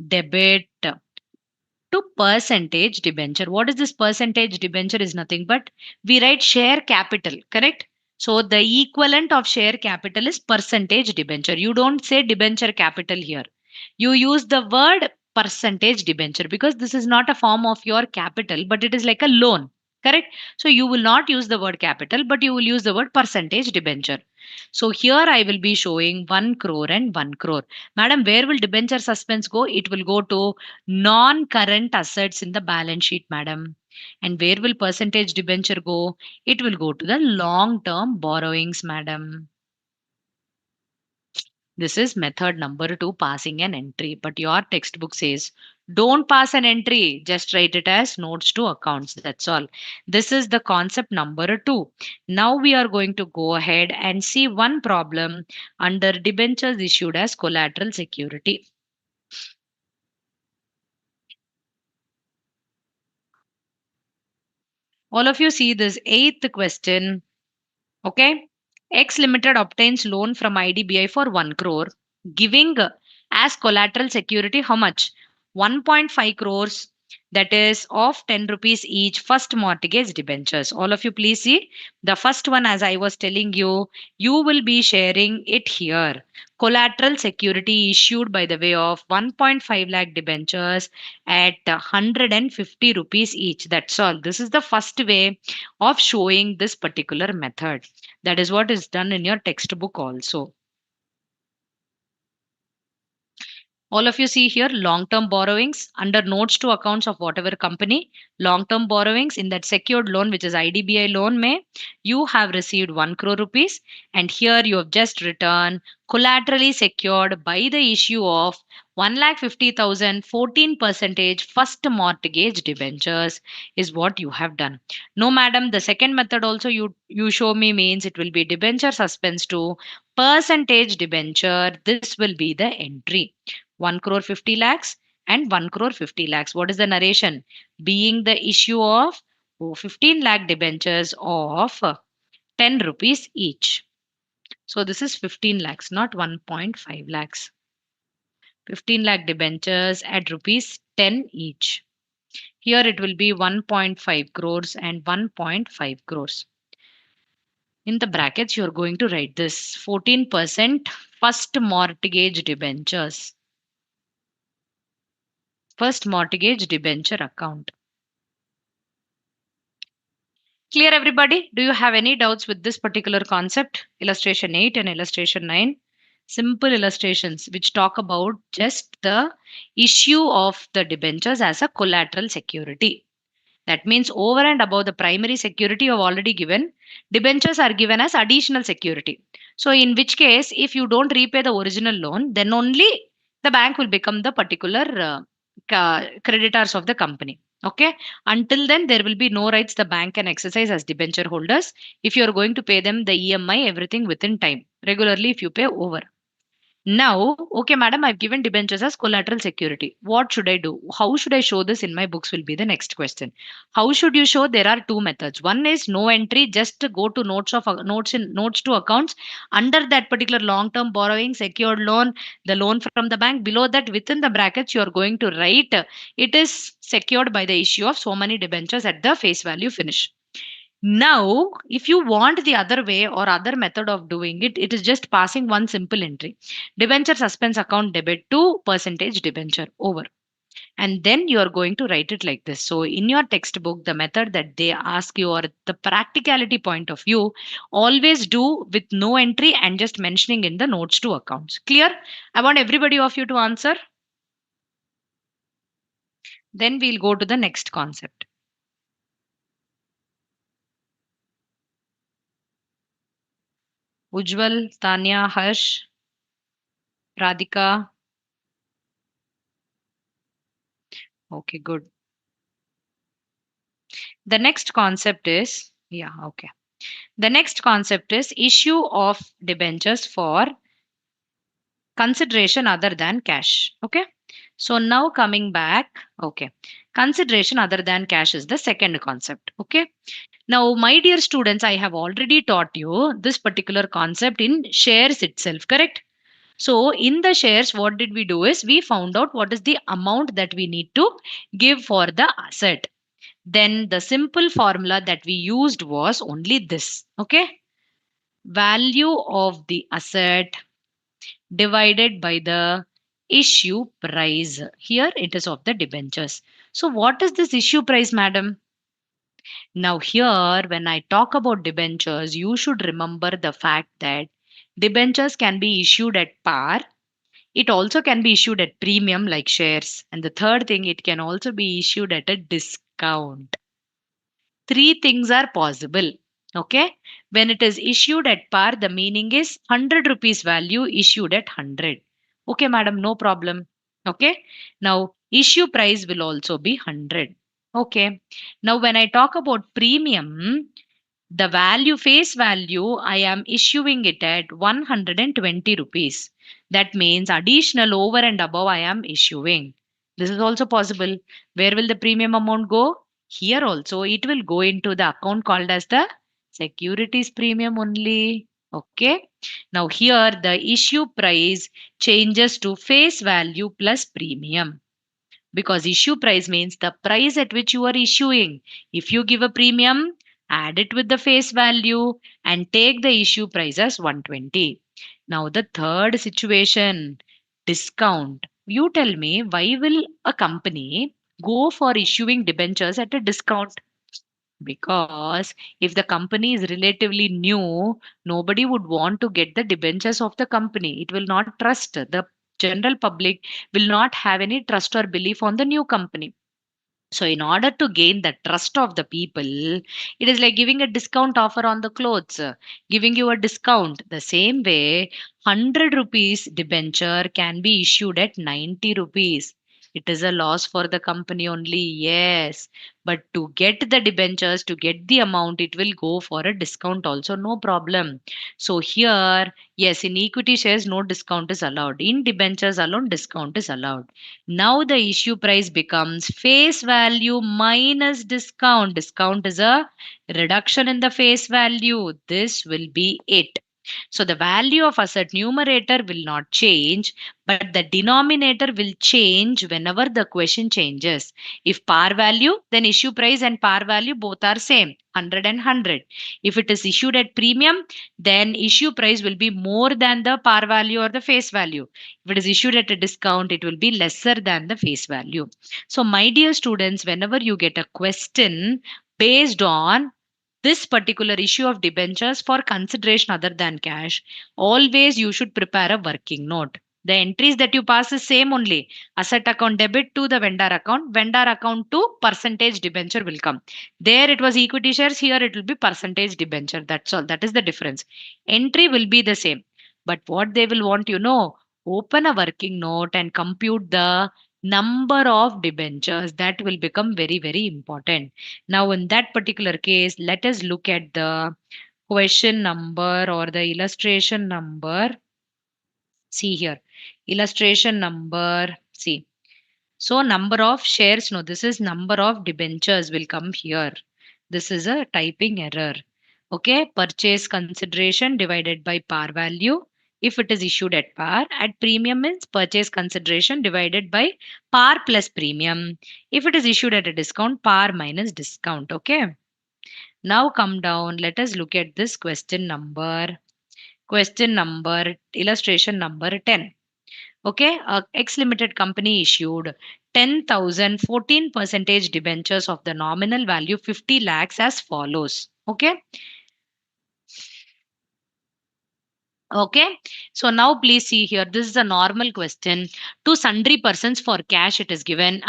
[SPEAKER 1] debit to percentage debenture. What is this percentage debenture? Is nothing but we write share capital, correct? So the equivalent of share capital is percentage debenture. You don't say debenture capital here. You use the word percentage debenture because this is not a form of your capital, but it is like a loan, correct? So you will not use the word capital, but you will use the word percentage debenture. So here I will be showing 1 crore and 1 crore. Madam, where will debenture suspense go? It will go to non-current assets in the balance sheet, madam. And where will percentage debenture go? It will go to the long-term borrowings, madam. This is method number two, passing an entry. But your textbook says, don't pass an entry, just write it as notes to accounts. That's all. This is the concept number two. Now we are going to go ahead and see one problem under debentures issued as collateral security. All of you see this eighth question. Okay. X Limited obtains loan from IDBI for 1 crore, giving as collateral security how much? 1.5 crores, that is of 10 rupees each first mortgage debentures. All of you please see the first one, as I was telling you, you will be sharing it here. Collateral security issued by the way of 1.5 lakh debentures at 150 rupees each. That's all. This is the first way of showing this particular method. That is what is done in your textbook also. All of you see here long term borrowings under notes to accounts of whatever company, long term borrowings in that secured loan, which is IDBI loan, may you have received 1 crore rupees, and here you have just written collaterally secured by the issue of 1,50,000 14 percentage first mortgage debentures is what you have done. No, madam, the second method also you show me means it will be debenture suspense to percentage debenture. This will be the entry. 1 crore 50 lakhs and 1 crore 50 lakhs. What is the narration? Being the issue of 15 lakh debentures of 10 rupees each. So this is 15 lakhs, not 1.5 lakhs. 15 lakh debentures at rupees 10 each. Here it will be 1.5 crores and 1.5 crores. In the brackets, you are going to write this 14% first mortgage debentures. First mortgage debenture account. Clear, everybody? Do you have any doubts with this particular concept? Illustration 8 and illustration 9. Simple illustrations which talk about just the issue of the debentures as a collateral security. That means over and above the primary security you have already given, debentures are given as additional security. So, in which case, if you don't repay the original loan, then only the bank will become the particular creditors of the company. Okay. Until then, there will be no rights the bank can exercise as debenture holders if you are going to pay them the EMI, everything within time, regularly if you pay over. Now, okay, madam, I've given debentures as collateral security. What should I do? How should I show this in my books? Will be the next question. How should you show? There are two methods. One is no entry, just to go to notes to accounts under that particular long-term borrowing, secured loan, the loan from the bank. Below that, within the brackets, you are going to write it is secured by the issue of so many debentures at the face value finish. Now, if you want the other way or other method of doing it, it is just passing one simple entry. Debenture suspense account debit to percentage debenture over. And then you are going to write it like this. So, in your textbook, the method that they ask you or the practicality point of view, always do with no entry and just mentioning in the notes to accounts. Clear? I want everybody of you to answer. Then we'll go to the next concept. Ujjwal, Tanya, Harsh, Radhika. Okay, good. The next concept is, yeah, okay. The next concept is issue of debentures for consideration other than cash. Okay. So now coming back, okay. Consideration other than cash is the second concept. Okay. Now, my dear students, I have already taught you this particular concept in shares itself, correct? So, in the shares, what did we do is we found out what is the amount that we need to give for the asset. Then the simple formula that we used was only this. Okay. Value of the asset divided by the issue price. Here it is of the debentures. So what is this issue price, madam? Now here when I talk about debentures, you should remember the fact that debentures can be issued at par. It also can be issued at premium like shares. And the third thing, it can also be issued at a discount. Three things are possible. Okay. When it is issued at par, the meaning is 100 rupees value issued at 100. Okay, madam, no problem. Okay. Now, issue price will also be 100. Okay. Now, when I talk about premium, the value, face value, I am issuing it at 120 rupees. That means additional over and above I am issuing. This is also possible. Where will the premium amount go? Here also, it will go into the account called as the securities premium only. Okay. Now, here the issue price changes to face value plus premium because issue price means the price at which you are issuing. If you give a premium, add it with the face value and take the issue price as 120. Now, the third situation, discount. You tell me, why will a company go for issuing debentures at a discount? Because if the company is relatively new, nobody would want to get the debentures of the company. It will not trust. The general public will not have any trust or belief on the new company. So, in order to gain the trust of the people, it is like giving a discount offer on the clothes, giving you a discount. The same way, 100 rupees debenture can be issued at 90 rupees. It is a loss for the company only, yes. But to get the debentures, to get the amount, it will go for a discount also, no problem. So, here, yes, in equity shares, no discount is allowed. In debentures alone, discount is allowed. Now the issue price becomes face value minus discount. Discount is a reduction in the face value. This will be it. So the value of asset numerator will not change, but the denominator will change whenever the question changes. If par value, then issue price and par value both are same, 100 and 100. If it is issued at premium, then issue price will be more than the par value or the face value. If it is issued at a discount, it will be lesser than the face value. So, my dear students, whenever you get a question based on this particular issue of debentures for consideration other than cash, always you should prepare a working note. The entries that you pass is same only. Asset account debit to the vendor account to percentage debenture will come. There it was equity shares, here it will be percentage debenture. That's all. That is the difference. Entry will be the same. But what they will want, open a working note and compute the number of debentures. That will become very, very important. Now, in that particular case, let us look at the question number or the illustration number See here, illustration number, see. So number of shares, no, this is number of debentures will come here. This is a typing error. Okay, purchase consideration divided by par value. If it is issued at par, at premium means purchase consideration divided by par plus premium. If it is issued at a discount, par minus discount. Okay. Now come down. Let us look at this question number. Question number, illustration number 10. Okay, X Limited company issued 10,000 14% debentures of the nominal value 50 lakhs as follows. Okay, okay. So now please see here. This is a normal question. To sundry persons for cash it is given.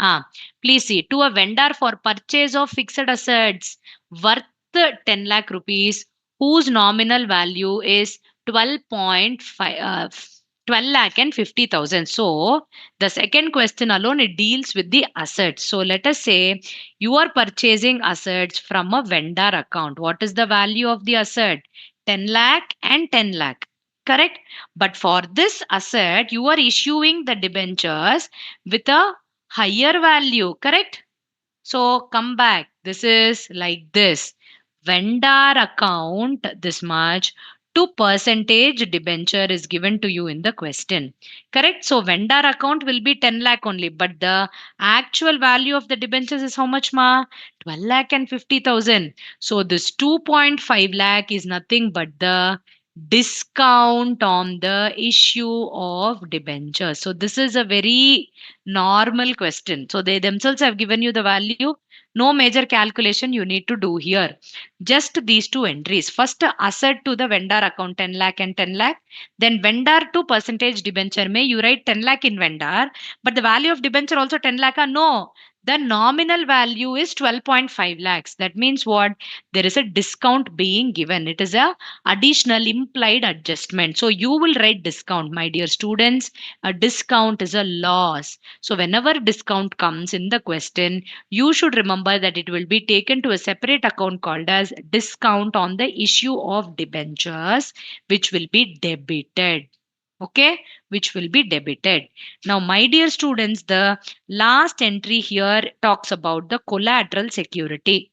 [SPEAKER 1] Please see. To a vendor for purchase of fixed assets worth 10 lakh rupees whose nominal value is 12.5 12 lakh and 50,000. So the second question alone it deals with the assets. So let us say you are purchasing assets from a vendor account. What is the value of the asset? 10 lakh and 10 lakh. Correct? But for this asset, you are issuing the debentures with a higher value. Correct? So come back. This is like this. Vendor account this much. 2% debenture is given to you in the question. Correct? So vendor account will be 10 lakh only, but the actual value of the debentures is how much ma? 12 lakh and 50,000. So this 2.5 lakh is nothing but the discount on the issue of debentures. So this is a very normal question. So they themselves have given you the value. No major calculation you need to do here. Just these two entries. First, asset to the vendor account 10 lakh and 10 lakh. Then vendor to percentage debenture. May you write 10 lakh in vendor, but the value of debenture also 10 lakh. No, the nominal value is 12.5 lakhs. That means what? There is a discount being given. It is a additional implied adjustment. So you will write discount, my dear students. A discount is a loss. So whenever discount comes in the question, you should remember that it will be taken to a separate account called as discount on the issue of debentures, which will be debited. Okay, which will be debited. Now, my dear students, the last entry here talks about the collateral security.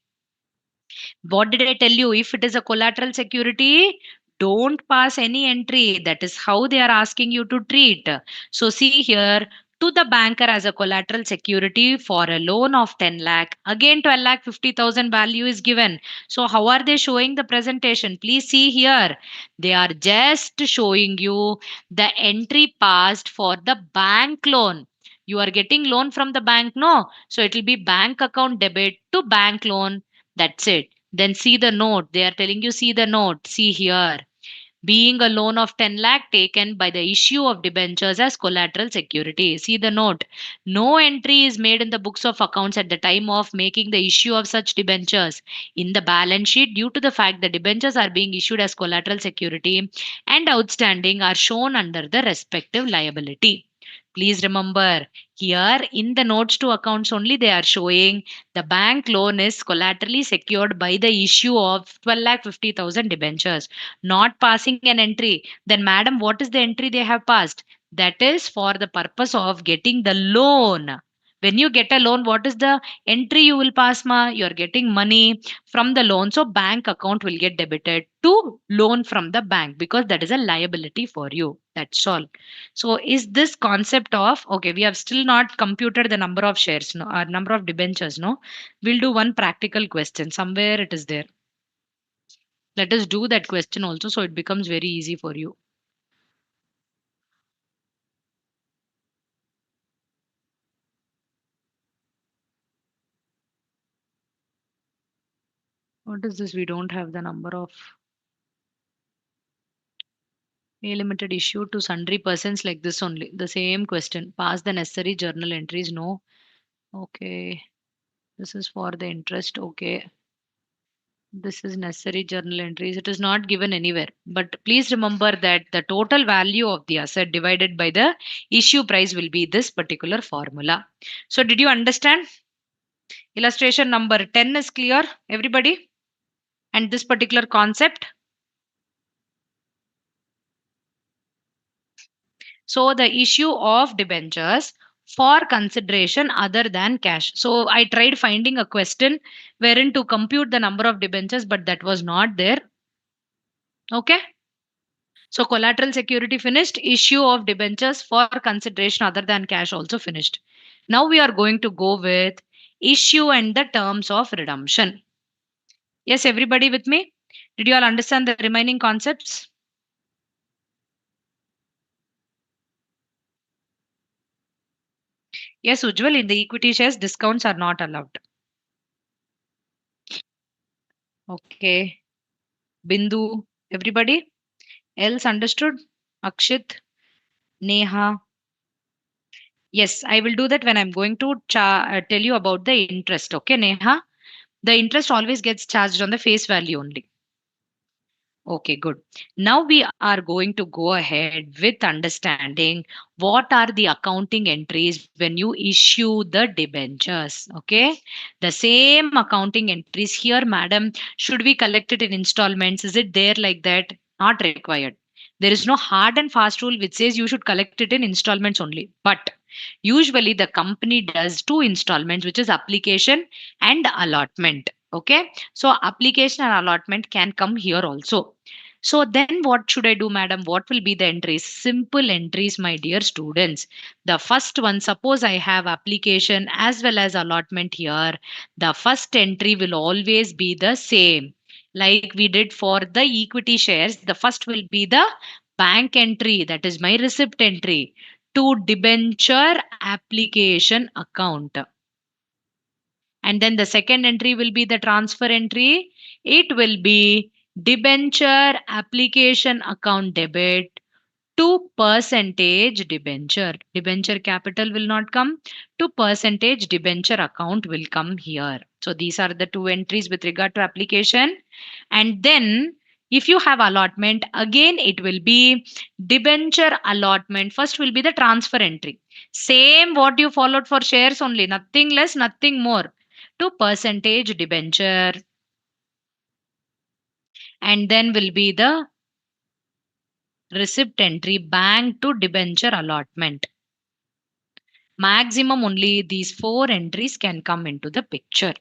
[SPEAKER 1] What did I tell you? If it is a collateral security, don't pass any entry. That is how they are asking you to treat. So, see here, to the banker as a collateral security for a loan of 10 lakh. Again, 12 lakh 50,000 value is given. So, how are they showing the presentation? Please see here. They are just showing you the entry passed for the bank loan. You are getting loan from the bank, no? So, it will be bank account debit to bank loan. That's it. Then see the note. They are telling you, see the note. See here. Being a loan of 10 lakh taken by the issue of debentures as collateral security. See the note. No entry is made in the books of accounts at the time of making the issue of such debentures in the balance sheet due to the fact that debentures are being issued as collateral security and outstanding are shown under the respective liability. Please remember, here in the notes to accounts only they are showing the bank loan is collaterally secured by the issue of 12 lakh 50,000 debentures, not passing an entry. Then, madam, what is the entry they have passed? That is for the purpose of getting the loan. When you get a loan, what is the entry you will pass, ma? You are getting money from the loan. So, bank account will get debited to loan from the bank because that is a liability for you. That's all. So, is this concept of okay? We have still not computed the number of shares, no, or number of debentures, no. We'll do one practical question. Somewhere it is there. Let us do that question also so it becomes very easy for you. What is this? We don't have the number of A limited issue to sundry persons like this only. The same question. Pass the necessary journal entries. No. Okay. This is for the interest. Okay. This is necessary journal entries. It is not given anywhere. But please remember that the total value of the asset divided by the issue price will be this particular formula. So, did you understand? Illustration number 10 is clear, everybody? And this particular concept? So the issue of debentures for consideration other than cash. So I tried finding a question wherein to compute the number of debentures, but that was not there. Okay. So collateral security finished, issue of debentures for consideration other than cash also finished. Now we are going to go with issue and the terms of redemption. Yes, everybody with me? Did you all understand the remaining concepts? Yes, Ujjwal, in the equity shares, discounts are not allowed. Okay. Bindu, everybody else understood? Akshit, Neha. Yes, I will do that when I'm going to tell you about the interest. Okay, Neha? The interest always gets charged on the face value only. Okay, good. Now we are going to go ahead with understanding what are the accounting entries when you issue the debentures. Okay, the same accounting entries here, madam. Should we collect it in installments? Is it there like that? Not required. There is no hard and fast rule which says you should collect it in installments only. But usually the company does two installments, which is application and allotment. Okay, so application and allotment can come here also. So then what should I do, madam? What will be the entries? Simple entries, my dear students. The first one, suppose I have application as well as allotment here. The first entry will always be the same. Like we did for the equity shares, the first will be the bank entry, that is my receipt entry to debenture application account. And then the second entry will be the transfer entry. It will be debenture application account debit to percentage debenture. Debenture capital will not come. To percentage debenture account will come here. So these are the two entries with regard to application. And then if you have allotment, again it will be debenture allotment. First will be the transfer entry. Same what you followed for shares only, nothing less, nothing more. To percentage debenture. And then will be the receipt entry bank to debenture allotment. Maximum only these four entries can come into the picture.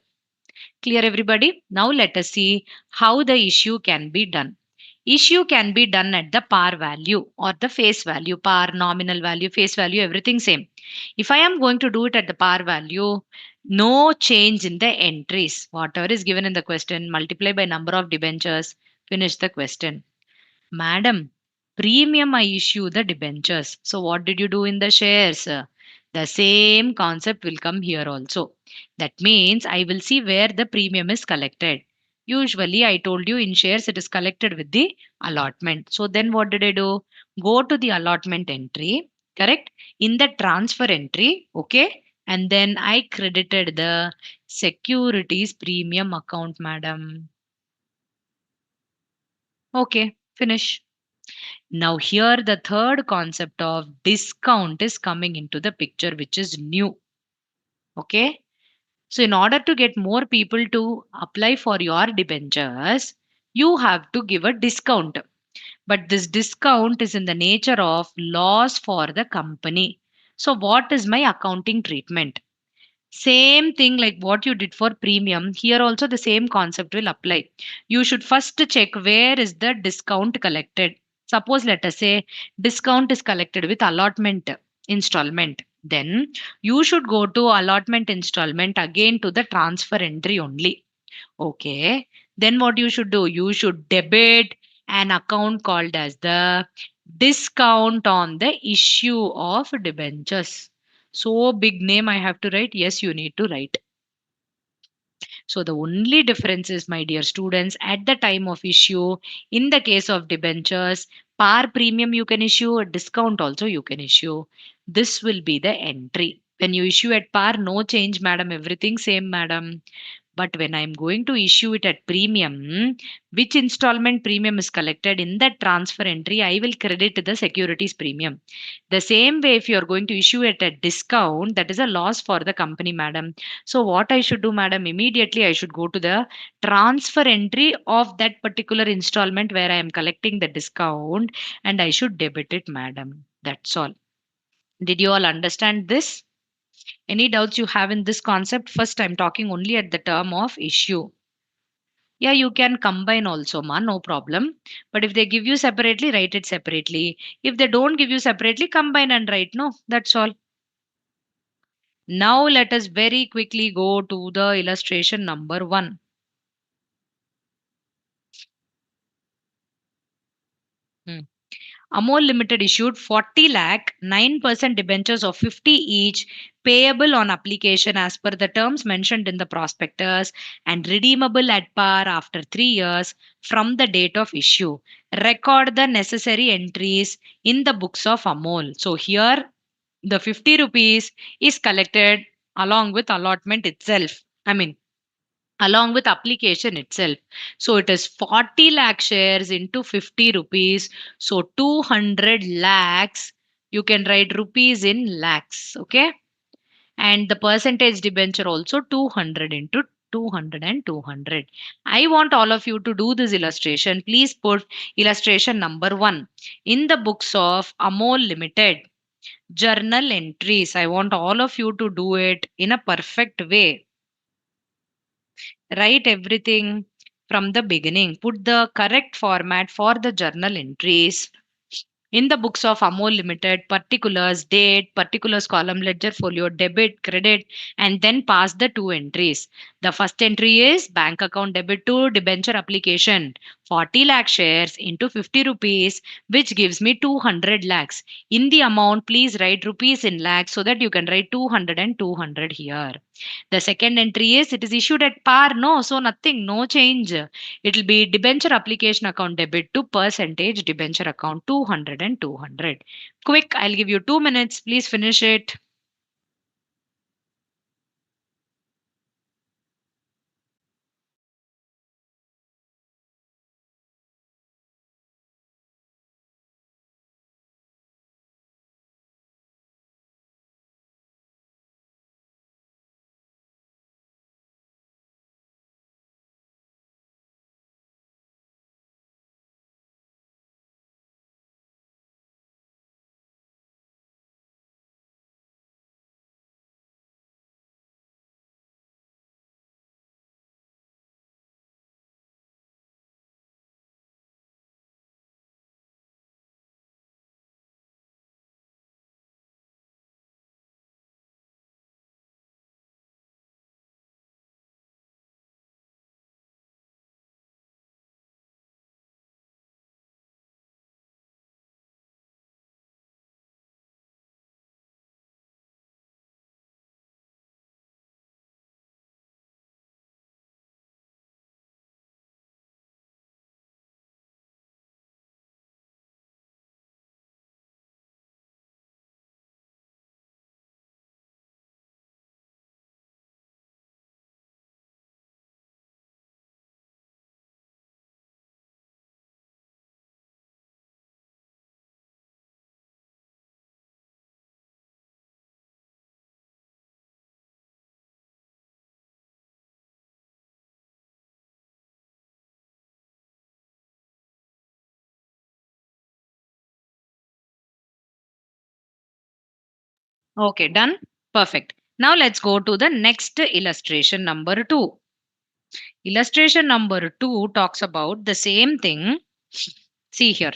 [SPEAKER 1] Clear, everybody? Now let us see how the issue can be done. Issue can be done at the par value or the face value, par, nominal value, face value, everything same. If I am going to do it at the par value, no change in the entries. Whatever is given in the question, multiply by number of debentures, finish the question. Madam, premium I issue the debentures. So what did you do in the shares? The same concept will come here also. That means I will see where the premium is collected. Usually I told you in shares it is collected with the allotment. So then what did I do? Go to the allotment entry, correct? In the transfer entry, okay? And then I credited the securities premium account, madam. Okay, finish. Now, here the third concept of discount is coming into the picture, which is new. Okay. So, in order to get more people to apply for your debentures, you have to give a discount. But this discount is in the nature of loss for the company. So, what is my accounting treatment? Same thing like what you did for premium. Here also the same concept will apply. You should first check where is the discount collected. Suppose let us say discount is collected with allotment installment. Then you should go to allotment installment again to the transfer entry only. Okay. Then what you should do? You should debit an account called as the discount on the issue of debentures. So big name I have to write. Yes, you need to write. So the only difference is, my dear students, at the time of issue, in the case of debentures, par premium you can issue, a discount also you can issue. This will be the entry. When you issue at par, no change, madam. Everything same, madam. But when I'm going to issue it at premium, which installment premium is collected in that transfer entry, I will credit the securities premium. The same way, if you're going to issue it at discount, that is a loss for the company, madam. So, what I should do, madam, immediately I should go to the transfer entry of that particular installment where I am collecting the discount and I should debit it, madam. That's all. Did you all understand this? Any doubts you have in this concept? First, I'm talking only at the term of issue. Yeah, you can combine also, ma, no problem. But if they give you separately, write it separately. If they don't give you separately, combine and write. No, that's all. Now let us very quickly go to the illustration number 1. Hmm. Amol Limited issued 40 lakh 9% debentures of 50 each, payable on application as per the terms mentioned in the prospectus and redeemable at par after 3 years from the date of issue. Record the necessary entries in the books of Amol. So here the 50 rupees is collected along with allotment itself. I mean, along with application itself. So it is 40 lakh shares into 50 rupees. So 200 lakhs. You can write rupees in lakhs. Okay. And the percentage debenture also 200 into 200 and 200. I want all of you to do this illustration. Please put illustration number 1 in the books of Amol Limited. Journal entries. I want all of you to do it in a perfect way. Write everything from the beginning. Put the correct format for the journal entries. In the books of Amol Limited, particulars, date, particulars column, ledger folio, debit, credit, and then pass the 2 entries. The first entry is bank account debit to debenture application, 40 lakh shares into 50 rupees, which gives me 200 lakhs. In the amount, please write rupees in lakhs so that you can write 200 and 200 here. The second entry is it is issued at par, no, so nothing, no change. It will be debenture application account debit to percentage debenture account 200 and 200. Quick, I'll give you 2 minutes. Please finish it. Okay, done. Perfect. Now let's go to the next illustration number 2. Illustration number 2 talks about the same thing. See here.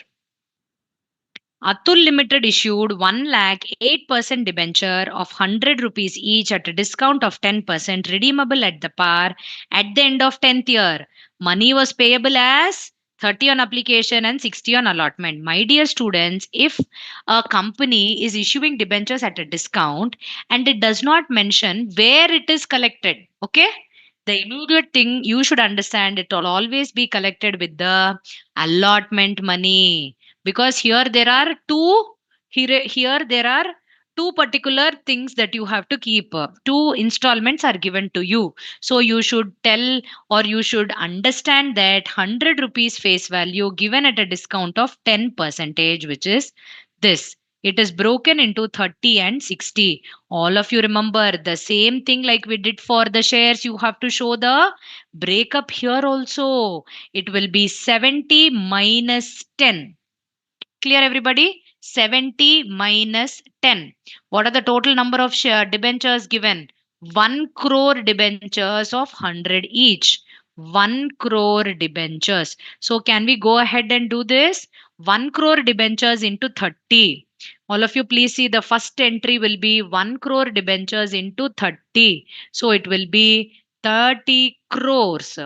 [SPEAKER 1] Atul Limited issued 1 lakh 8% debenture of 100 rupees each at a discount of 10%, redeemable at the par at the end of 10th year. Money was payable as 30 on application and 60 on allotment. My dear students, if a company is issuing debentures at a discount and it does not mention where it is collected, okay? The immediate thing you should understand, it will always be collected with the allotment money, because here there are two particular things that you have to keep. Two installments are given to you, so you should tell or you should understand that 100 rupees face value given at a discount of 10 percentage, which is this. It is broken into 30 and 60. All of you remember the same thing like we did for the shares. You have to show the breakup here also. It will be 70 minus 10. Clear, everybody? 70 minus 10. What are the total number of debentures given? 1 crore debentures of 100 each. 1 crore debentures. So can we go ahead and do this? 1 crore debentures into 30. All of you please see the first entry will be 1 crore debentures into 30. So it will be 30 crores.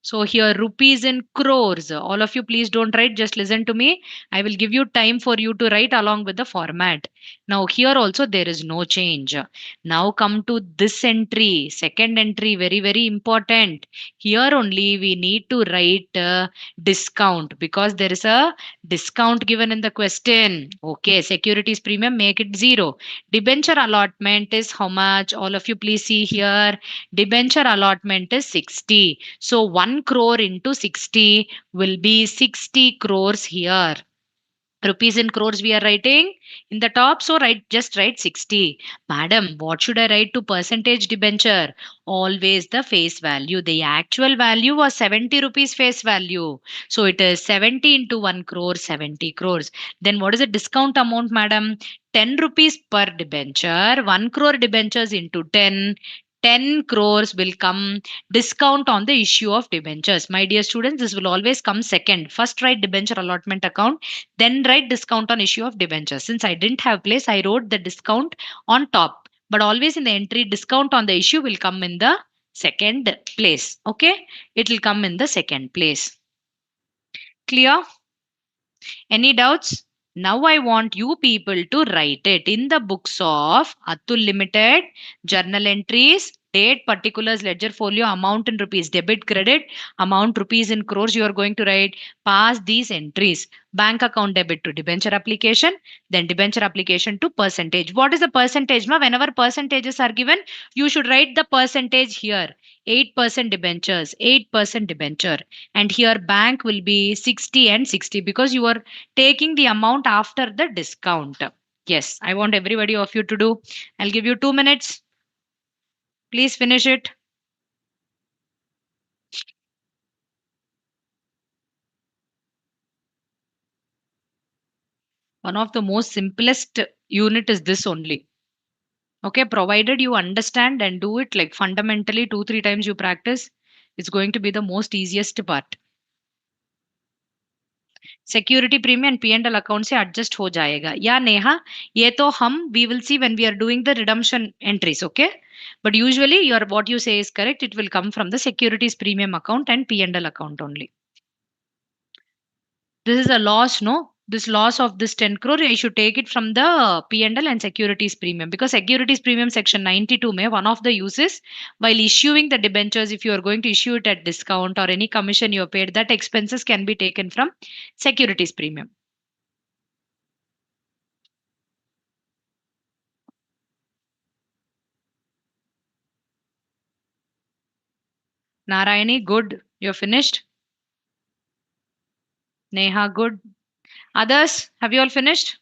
[SPEAKER 1] So here rupees in crores. All of you please don't write, just listen to me. I will give you time for you to write along with the format. Now here also there is no change. Now come to this entry, second entry, very very important. Here only we need to write discount because there is a discount given in the question. Okay, securities premium make it 0. Debenture allotment is how much? All of you please see here. Debenture allotment is 60. So 1 crore into 60 will be 60 crores here. Rupees in crores we are writing in the top, so just write 60. Madam, what should I write to percentage debenture? Always the face value. The actual value was 70 rupees face value, so it is 70 into 1 crore, 70 crores. Then what is the discount amount, madam? 10 rupees per debenture. 1 crore debentures into 10, 10 crores will come discount on the issue of debentures. My dear students, this will always come second. First write debenture allotment account, then write discount on issue of debentures. Since I didn't have place, I wrote the discount on top. But always in the entry, discount on the issue will come in the second place. Okay, it will come in the second place. Clear? Any doubts? Now I want you people to write it in the books of Atul Limited, journal entries, date, particulars, ledger folio, amount in rupees, debit, credit, amount rupees in crores. You are going to write pass these entries. Bank account debit to debenture application, then debenture application to percentage. What is the percentage? Ma? Whenever percentages are given, you should write the percentage here. 8% debentures, 8% debenture, and here bank will be 60 and 60 because you are taking the amount after the discount. Yes, I want everybody of you to do. I'll give you 2 minutes. Please finish it. One of the most simplest unit is this only. Okay, provided you understand and do it like fundamentally 2 3 times you practice, it's going to be the most easiest part. Security premium and P&L account से adjust हो जाएगा या नेहा? ये तो हम we will see when we are doing the redemption entries. Okay, but usually your what you say is correct, it will come from the securities premium account and P&L account only. This is a loss, no? This loss of this 10 crore I should take it from the P&L and securities premium, because securities premium section 92 may one of the uses while issuing the debentures, if you are going to issue it at discount or any commission you have paid, that expenses can be taken from securities premium. Narayani, good. You're finished. Neha, good. Others, have you all finished?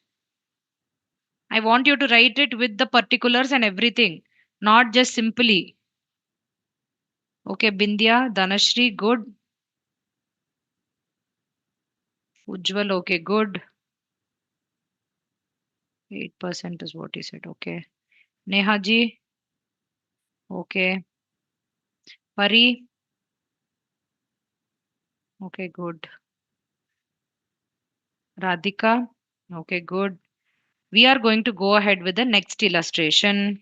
[SPEAKER 1] I want you to write it with the particulars and everything, not just simply. Okay, Bindya, Dhanashri, good. Ujjwal, okay, good. 8% is what he said. Okay. Neha ji, okay. Pari, okay, good. Radhika, okay, good. We are going to go ahead with the next illustration.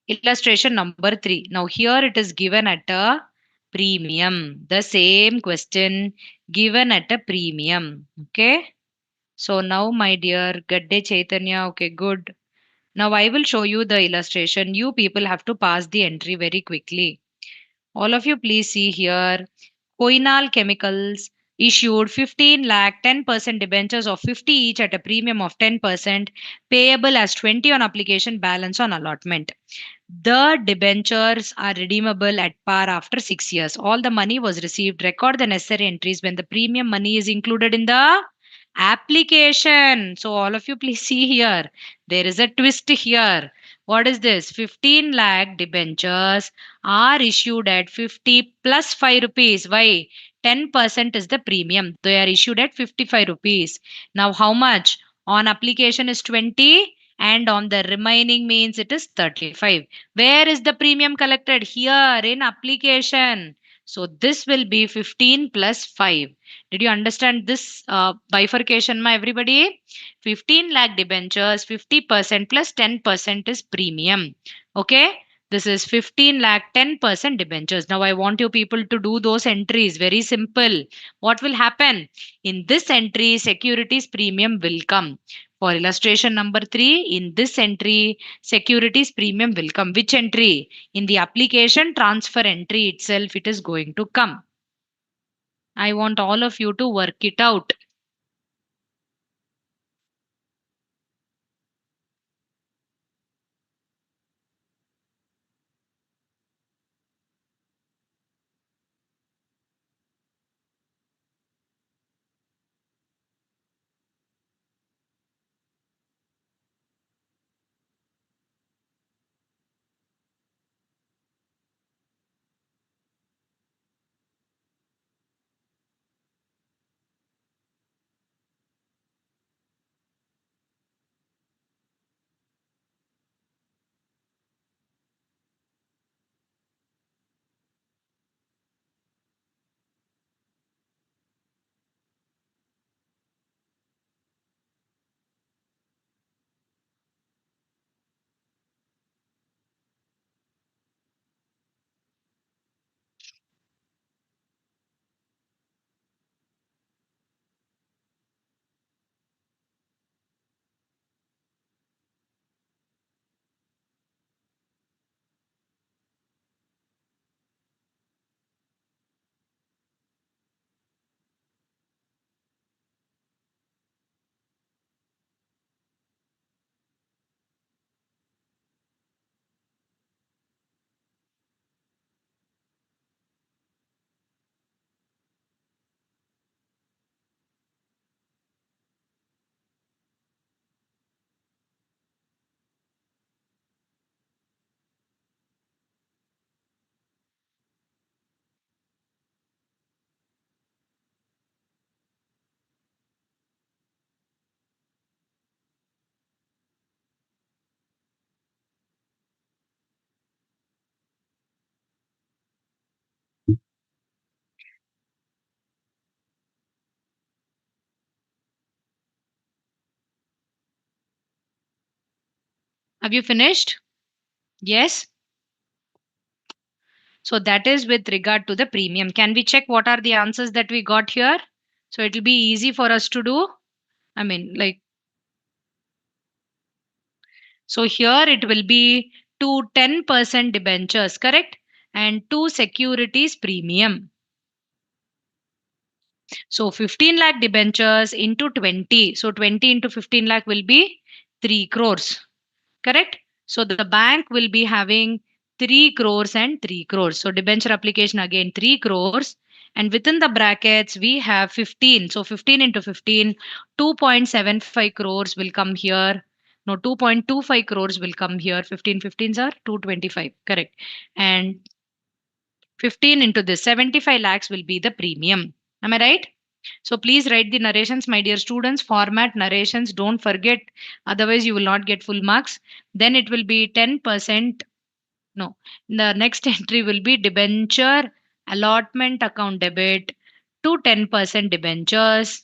[SPEAKER 1] Illustration number 3. Now here it is given at a premium. The same question given at a premium. Okay. So now my dear Gadde Chaitanya, okay, good. Now I will show you the illustration. You people have to pass the entry very quickly. All of you please see here. Koinal Chemicals issued 15 lakh 10% debentures of 50 each at a premium of 10%, payable as 20 on application, balance on allotment. The debentures are redeemable at par after 6 years. All the money was received. Record the necessary entries when the premium money is included in the application. So all of you please see here. There is a twist here. What is this? 15 lakh debentures are issued at 50 plus 5 rupees. Why? 10% is the premium. They are issued at 55 rupees. Now, how much? On application is 20 and on the remaining means it is 35. Where is the premium collected? Here in application. So, this will be 15 plus 5. Did you understand this bifurcation, my everybody? 15 lakh debentures, 50% plus 10% is premium. Okay, this is 15 lakh 10% debentures. Now I want you people to do those entries. Very simple. What will happen? In this entry, securities premium will come. For illustration number 3, in this entry, securities premium will come. Which entry? In the application transfer entry itself, it is going to come. I want all of you to work it out. Have you finished? Yes. So that is with regard to the premium. Can we check what are the answers that we got here? So it will be easy for us to do. I mean, like, so here it will be two 10% debentures, correct? And two securities premium. So 15 lakh debentures into 20. So 20 into 15 lakh will be 3 crores. Correct? So the bank will be having 3 crores and 3 crores. So debenture application again 3 crores. And within the brackets, we have 15. So 15 into 15, 2.75 crores will come here. No, 2.25 crores will come here. 15 15s are 225. Correct. And 15 into this, 75 lakhs will be the premium. Am I right? So please write the narrations, my dear students. Format narrations, don't forget. Otherwise, you will not get full marks. Then it will be 10%. No, the next entry will be debenture allotment account debit to 10% debentures.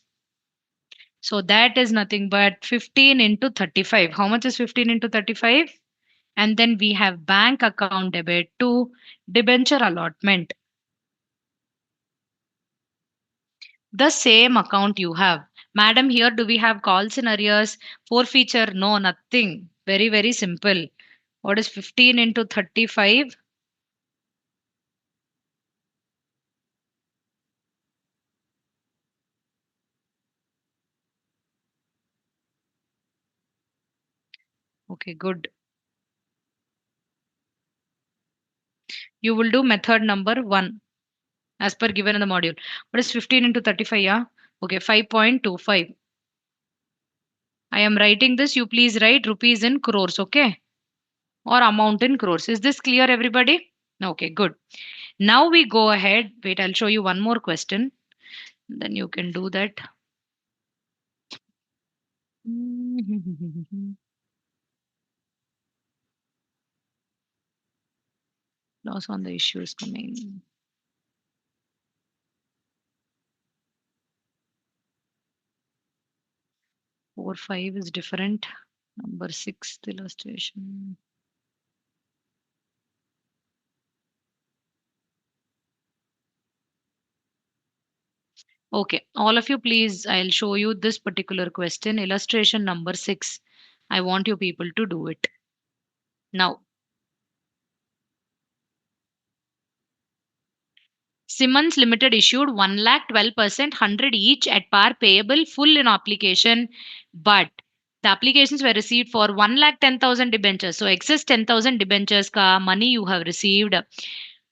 [SPEAKER 1] So that is nothing but 15 into 35. How much is 15 into 35? And then we have bank account debit to debenture allotment. The same account you have. Madam, here do we have calls in arrears? Forfeiture? No, nothing. Very, very simple. What is 15 into 35? Okay, good. You will do method number 1 as per given in the module. What is 15 into 35? Yeah. Okay, 5.25. I am writing this. You please write rupees in crores. Okay. or amount in crores. Is this clear, everybody? Okay, good. Now we go ahead. Wait, I'll show you one more question. Then you can do that. Loss on the issue is coming. 4, 5 is different. Number 6, the illustration. Okay, all of you, please, I'll show you this particular question. Illustration number 6. I want you people to do it. Now, Simmons Limited issued 1 lakh 12% 100 each at par payable full in application, but the applications were received for 1 lakh 10,000 debentures. So excess 10,000 debentures ka money you have received.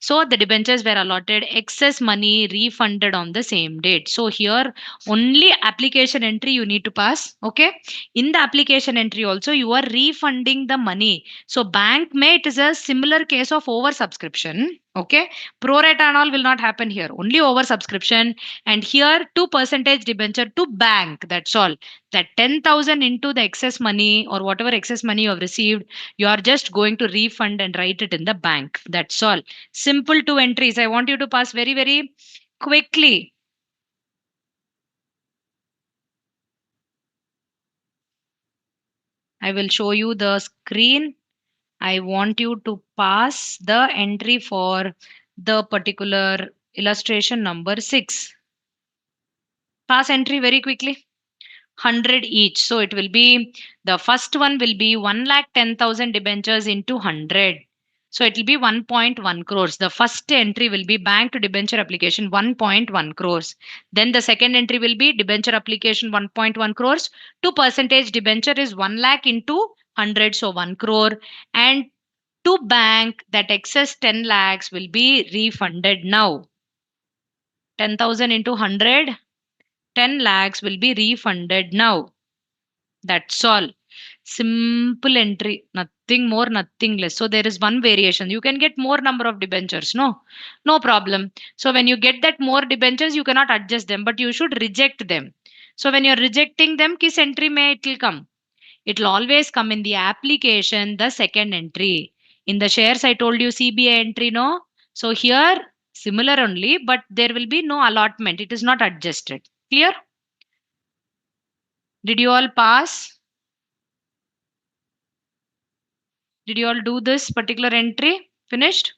[SPEAKER 1] So the debentures were allotted excess money refunded on the same date. So here only application entry you need to pass. Okay. In the application entry also you are refunding the money. So bank may it is a similar case of oversubscription. Okay. Pro rata and all will not happen here. Only oversubscription. And here 2% debenture to bank. That's all. That 10,000 into the excess money or whatever excess money you have received, you are just going to refund and write it in the bank. That's all. Simple two entries. I want you to pass very, very quickly. I will show you the screen. I want you to pass the entry for the particular illustration number 6. Pass entry very quickly. 100 each. So it will be the first one will be 1 lakh 10,000 debentures into 100. So it will be 1.1 crores. The first entry will be bank to debenture application 1.1 crores. Then the second entry will be debenture application 1.1 crores. 2% debenture is 1 lakh into 100, so 1 crore. And to bank, that excess 10 lakhs will be refunded now. 10,000 into 100, 10 lakhs will be refunded now. That's all. Simple entry, nothing more, nothing less. So there is one variation. You can get more number of debentures. No problem. So when you get that more debentures, you cannot adjust them, but you should reject them. So when you're rejecting them, kiss entry may it will come. It will always come in the application, the second entry. In the shares, I told you CBA entry, no? So here, similar only, but there will be no allotment. It is not adjusted. Clear? Did you all pass? Did you all do this particular entry? Finished?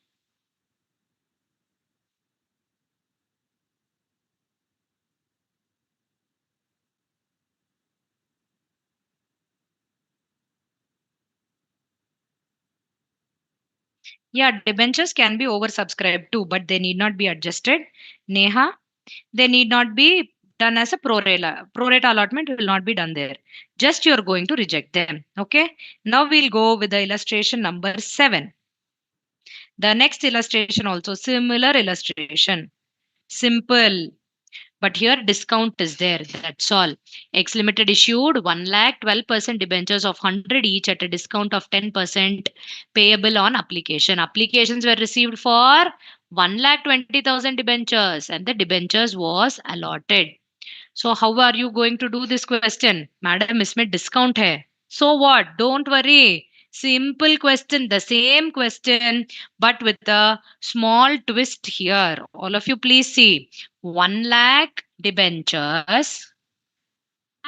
[SPEAKER 1] Yeah, debentures can be oversubscribed too, but they need not be adjusted. Neha, they need not be done as a pro rata. Pro rata allotment will not be done there. Just you're going to reject them. Okay. Now we'll go with the illustration number 7. The next illustration also similar illustration. Simple. But here discount is there. That's all. X Limited issued 1 lakh 12% debentures of 100 each at a discount of 10% payable on application. Applications were received for 1 lakh 20,000 debentures and the debentures was allotted. So how are you going to do this question? Madam, इसमें discount है. So what? Don't worry. Simple question, the same question, but with a small twist here. All of you, please see. 1 lakh debentures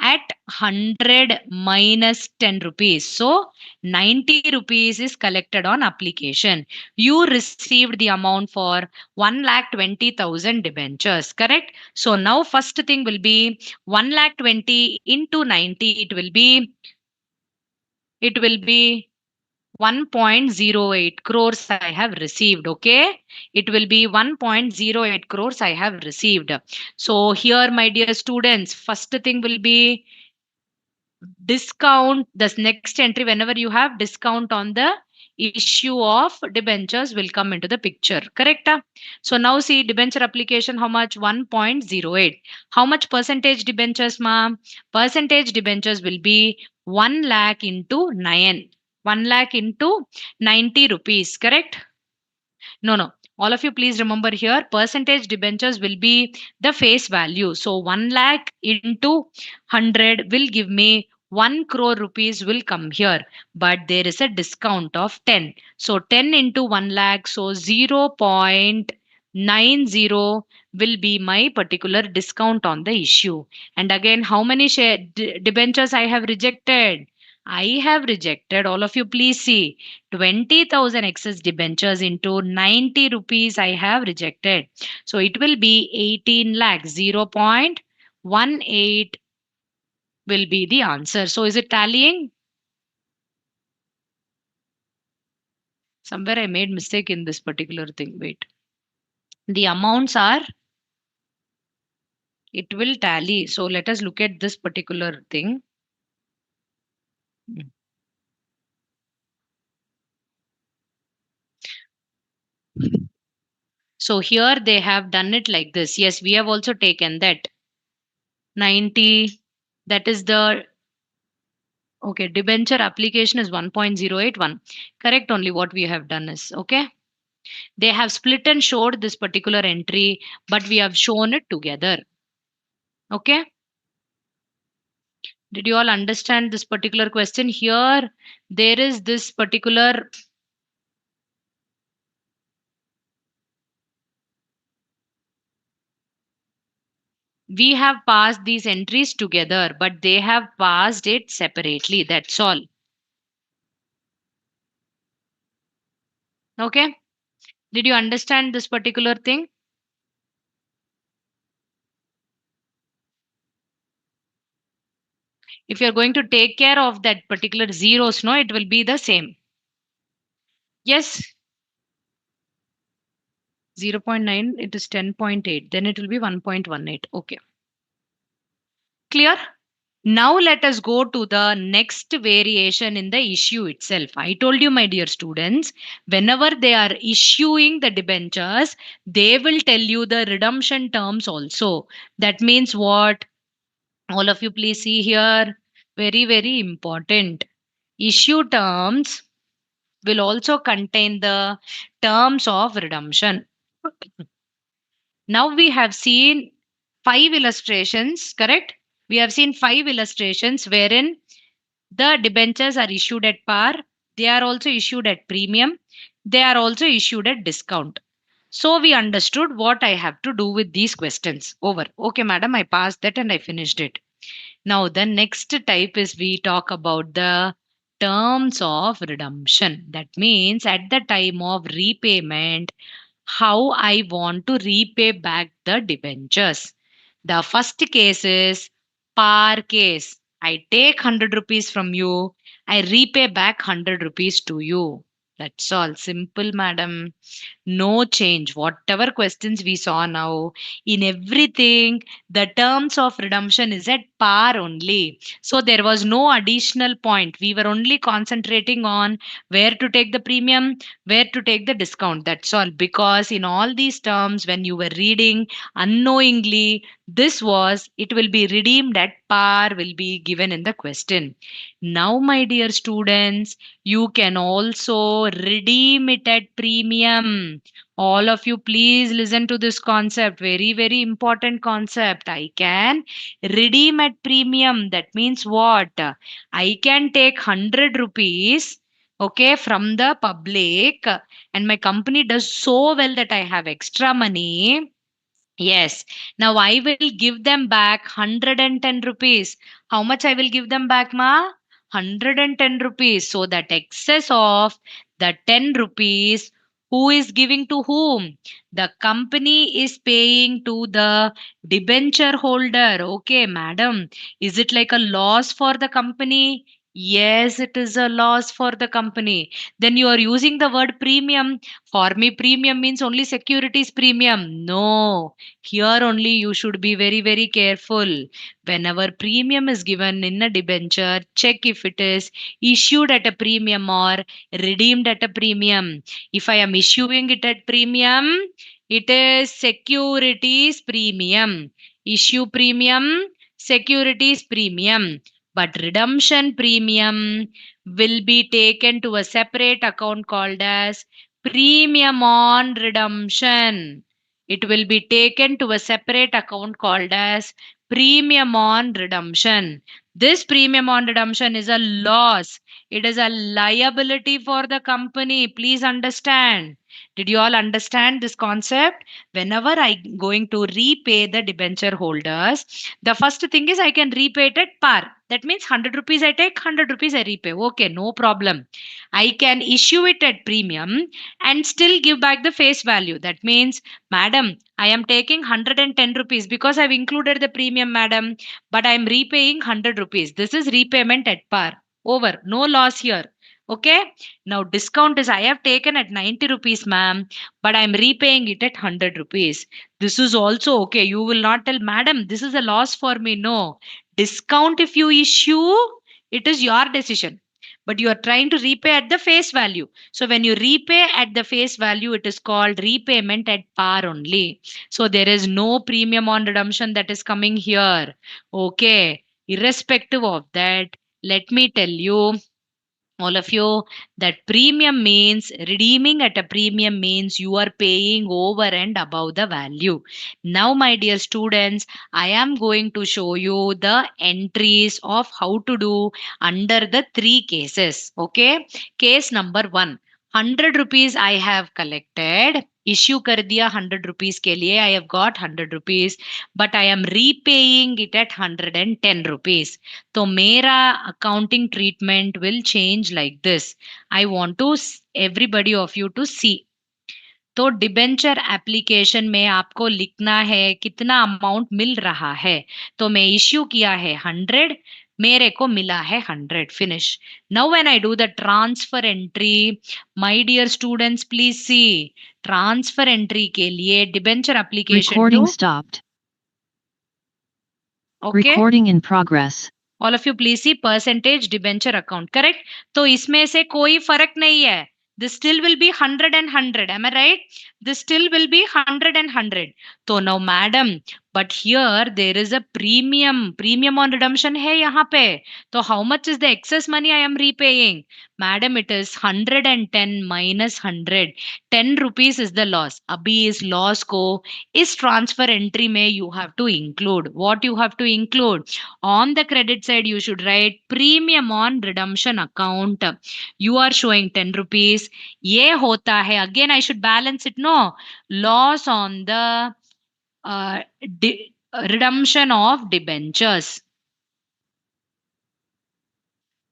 [SPEAKER 1] at 100 minus 10 rupees. So 90 rupees is collected on application. You received the amount for 1 lakh 20,000 debentures, correct? So now first thing will be 1 lakh 20 into 90. It will be 1.08 crores I have received. Okay. It will be 1.08 crores I have received. So here, my dear students, first thing will be discount. This next entry, whenever you have discount on the issue of debentures will come into the picture. Correct? So now see debenture application, how much? 1.08. How much percentage debentures, ma'am? Percentage debentures will be 1 lakh into 9. 1 lakh into 90 rupees, correct? No, no. All of you, please remember here, percentage debentures will be the face value. So 1 lakh into 100 will give me 1 crore rupees will come here. But there is a discount of 10. So 10 into 1 lakh. So 0.90 will be my particular discount on the issue. And again, how many debentures I have rejected? I have rejected, all of you please see, 20,000 excess debentures into 90 rupees I have rejected. So it will be 18 lakhs. 0.18 will be the answer. So is it tallying? Somewhere I made mistake in this particular thing. Wait. The amounts are, it will tally. So let us look at this particular thing. So here they have done it like this. Yes, we have also taken that 90. That is the, okay, debenture application is 1.081. Correct, only what we have done is, okay. They have split and showed this particular entry, but we have shown it together. Okay. Did you all understand this particular question? Here, there is this particular, we have passed these entries together, but they have passed it separately. That's all. Okay. Did you understand this particular thing? If you're going to take care of that particular zeros, no, it will be the same. Yes, 0 0.9, it is 10.8. Then it will be 1.18. Okay. Clear? Now let us go to the next variation in the issue itself. I told you, my dear students, whenever they are issuing the debentures, they will tell you the redemption terms also. That means what? All of you please see here. Very, very important. Issue terms will also contain the terms of redemption. Now we have seen 5 illustrations, correct? We have seen 5 illustrations wherein the debentures are issued at par, they are also issued at premium, they are also issued at discount. So we understood what I have to do with these questions. Over. Okay, madam, I passed that and I finished it. Now, the next type is we talk about the terms of redemption. That means at the time of repayment, how I want to repay back the debentures. The first case is par case. I take 100 rupees from you, I repay back 100 rupees to you. That's all. Simple, madam. No change. Whatever questions we saw now, in everything, the terms of redemption is at par only. So there was no additional point. We were only concentrating on where to take the premium, where to take the discount. That's all. Because in all these terms, when you were reading unknowingly, this was, it will be redeemed at par, will be given in the question. Now, my dear students, you can also redeem it at premium. All of you, please listen to this concept. Very, very important concept. I can redeem at premium. That means what? I can take 100 rupees, okay, from the public, and my company does so well that I have extra money. Yes. Now I will give them back 110 rupees. How much I will give them back, ma? 110 rupees. So that excess of the 10 rupees, who is giving to whom? The company is paying to the debenture holder. Okay, madam. Is it like a loss for the company? Yes, it is a loss for the company. Then you are using the word premium. For me, premium means only securities premium. No, here only you should be very, very careful. Whenever premium is given in a debenture, check if it is issued at a premium or redeemed at a premium. If I am issuing it at premium, it is securities premium. Issue premium, securities premium. But redemption premium will be taken to a separate account called as premium on redemption. It will be taken to a separate account called as premium on redemption. This premium on redemption is a loss. It is a liability for the company. Please understand. Did you all understand this concept? Whenever I'm going to repay the debenture holders, the first thing is I can repay it at par. That means 100 rupees I take, 100 rupees I repay. Okay, no problem. I can issue it at premium and still give back the face value. That means, madam, I am taking 110 rupees because I've included the premium, madam, but I'm repaying 100 rupees. This is repayment at par. Over. No loss here. Okay. Now discount is I have taken at 90 rupees, ma'am, but I'm repaying it at 100 rupees. This is also okay. You will not tell, madam, this is a loss for me. No. Discount if you issue, it is your decision. But you are trying to repay at the face value. So when you repay at the face value, it is called repayment at par only. So there is no premium on redemption that is coming here. Okay. Irrespective of that, let me tell you all of you that premium means redeeming at a premium means you are paying over and above the value. Now my dear students, I am going to show you the entries of how to do under the three cases. Okay, case number 1, 100 rupees I have collected, issue कर दिया 100 rupees के लिए, I have got 100 rupees but I am repaying it at 110 rupees. तो मेरा accounting treatment will change like this. I want to everybody of you to see. तो debenture application में आपको लिखना है कितना अमाउंट मिल रहा है. तो मैं इश्यू किया है 100, मेरे को मिला है 100. Finish. Now when I do the transfer entry, my dear students please see, transfer entry के लिए debenture application
[SPEAKER 2] Recording stopped.
[SPEAKER 1] Okay.
[SPEAKER 2] Recording in progress.
[SPEAKER 1] All of you please see percentage debenture account. Correct. तो इसमें से कोई फर्क नहीं है. This still will be 100 and 100. Am I right? This still will be 100 and 100. So now, madam, but here there is a premium. Premium on redemption है यहाँ पे. So how much is the excess money I am repaying? Madam, it is 110 minus 100. 10 rupees is the loss. अभी इस loss को इस transfer entry में you have to include. What you have to include? On the credit side, you should write premium on redemption account. You are showing 10 rupees. ये होता है, again I should balance it, no, loss on the redemption of debentures,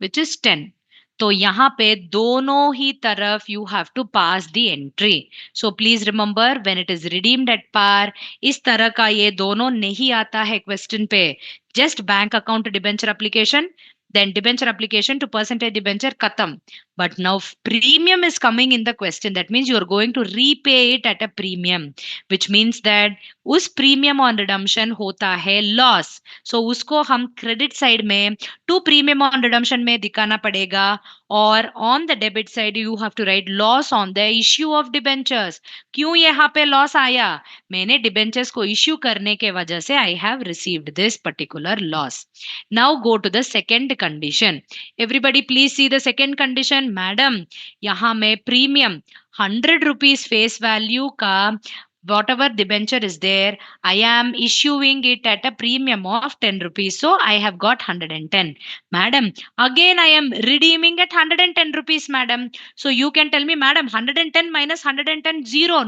[SPEAKER 1] which is 10. तो यहाँ पे दोनों ही तरफ you have to pass the entry. So please remember when it is redeemed at par, इस तरह का ये दोनों नहीं आता है question पे. Just bank account debenture application, then debenture application to percentage debenture khatam. But now premium is coming in the question. That means you are going to repay it at a premium, which means that उस premium on redemption होता है loss. So उसको हम credit side में to premium on redemption में दिखाना पड़ेगा, और on the debit side you have to write loss on the issue of debentures. क्यों यहाँ पे loss आया? मैंने debentures को issue करने के वजह से I have received this particular loss. Now go to the second condition. Everybody please see the second condition. Madam यहाँ में प्रीमियम 100 rupees face value का whatever debenture is there, I am issuing it at a premium of 10 rupees. So I have got 110. Madam, again I am redeeming at 110 rupees, madam. So you can tell me, madam, 110 minus 110, 0.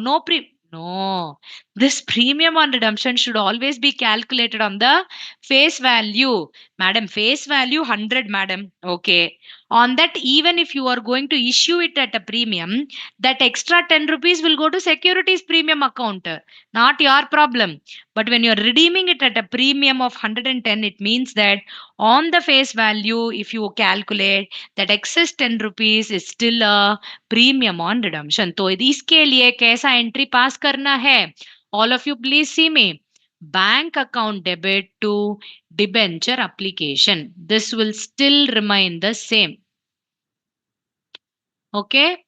[SPEAKER 1] No, this premium on redemption should always be calculated on the face value. Madam, face value 100, madam. Okay. On that, even if you are going to issue it at a premium, that extra 10 rupees will go to securities premium account. Not your problem. But when you are redeeming it at a premium of 110, it means that on the face value, if you calculate that excess 10 rupees is still a premium on redemption. तो इसके लिए कैसा entry पास करना है? All of you please see me. Bank account debit to debenture application. This will still remain the same. Okay.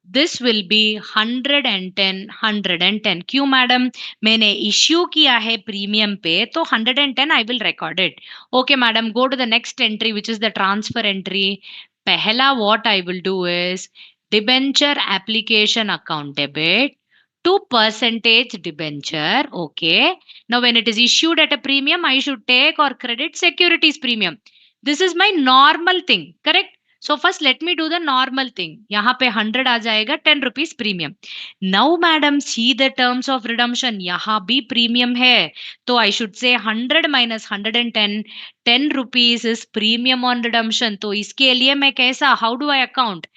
[SPEAKER 1] This will be 110, 110. क्यों madam? मैंने issue किया है प्रीमियम पे, तो 110 I will record it. Okay madam, go to the next entry which is the transfer entry. पहला what I will do is debenture application account debit to percentage debenture. Okay. Now, when it is issued at a premium, I should take or credit securities premium. This is my normal thing. Correct? So first let me do the normal thing. यहाँ पे 100 आ जाएगा 10 rupees premium. Now madam see the terms of redemption. यहाँ भी premium है. तो I should say 100 minus 110. 10 rupees is premium on redemption. तो इसके लिए मैं कैसा how do I account?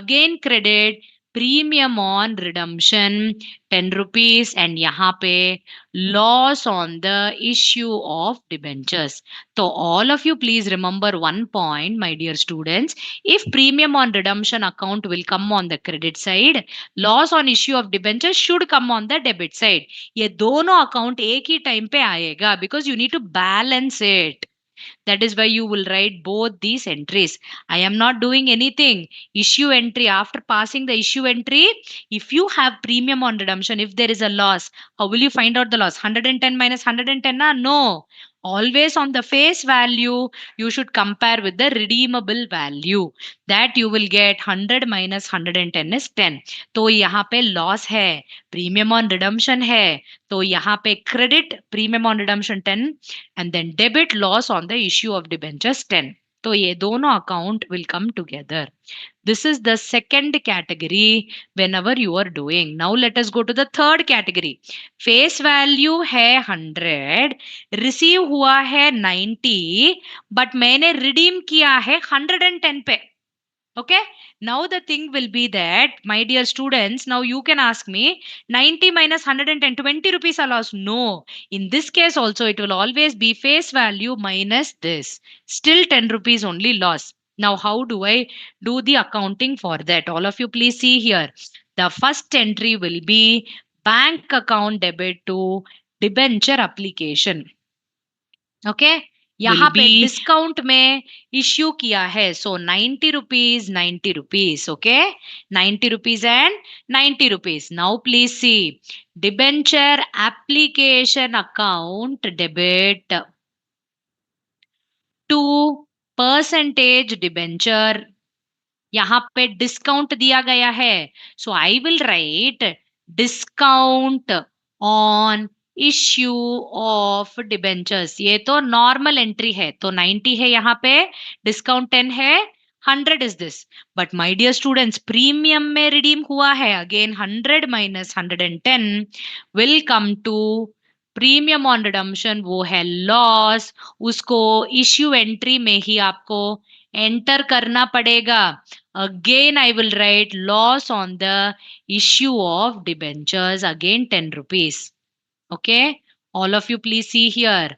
[SPEAKER 1] Again credit premium on redemption 10 rupees and यहाँ पे loss on the issue of debentures. So all of you please remember one point, my dear students. If premium on redemption account will come on the credit side, loss on issue of debentures should come on the debit side. ये दोनों account एक ही time पे आएगा because you need to balance it. That is why you will write both these entries. I am not doing anything. Issue entry, after passing the issue entry, if you have premium on redemption, if there is a loss, how will you find out the loss? 110 minus 110? No. Always on the face value, you should compare with the redeemable value. That you will get 100 minus 110 is 10. तो यहाँ पे loss है, premium on redemption है, तो यहाँ पे credit premium on redemption 10 and then debit loss on the issue of debentures 10. So ये दोनों account will come together. This is the second category whenever you are doing. Now let us go to the third category. Face value है 100, receive हुआ है 90, but मैंने redeem किया है 110 पे. Okay, now the thing will be that, my dear students, now you can ask me 90 minus 110, 20 rupees are lost. No, in this case also it will always be face value minus this. Still 10 rupees only loss. Now, how do I do the accounting for that? All of you, please see here. The first entry will be bank account debit to debenture application. Okay यहाँ पे discount में issue किया है so 90 rupees 90 rupees okay 90 rupees and 90 rupees now please see debenture application account debit to percentage debenture यहाँ पे discount दिया गया है so I will write discount on issue of debentures ये तो नॉर्मल एंट्री है तो 90 है यहाँ पे डिस्काउंट 10 है 100 is this but my dear students premium में रिडीम हुआ है again 100 minus 110 will come to premium on redemption वो है लॉस उसको इश्यू एंट्री में ही आपको एंटर करना पड़ेगा again I will write loss on the issue of debentures again 10 rupees okay all of you please see here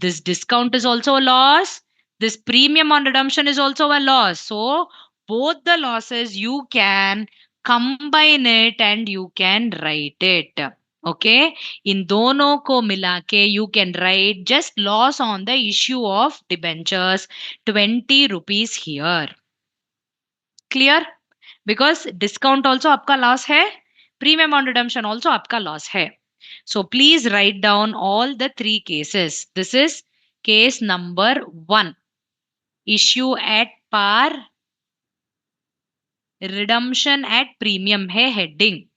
[SPEAKER 1] this discount is also a loss this premium on redemption is also a loss so both the losses you can combine it and you can write it okay in दोनों को मिला के you can write just loss on the issue of debentures 20 rupees here clear because discount also आपका loss है premium on redemption also आपका loss है so please write down all the three cases this is case number 1 issue at par redemption at premium है heading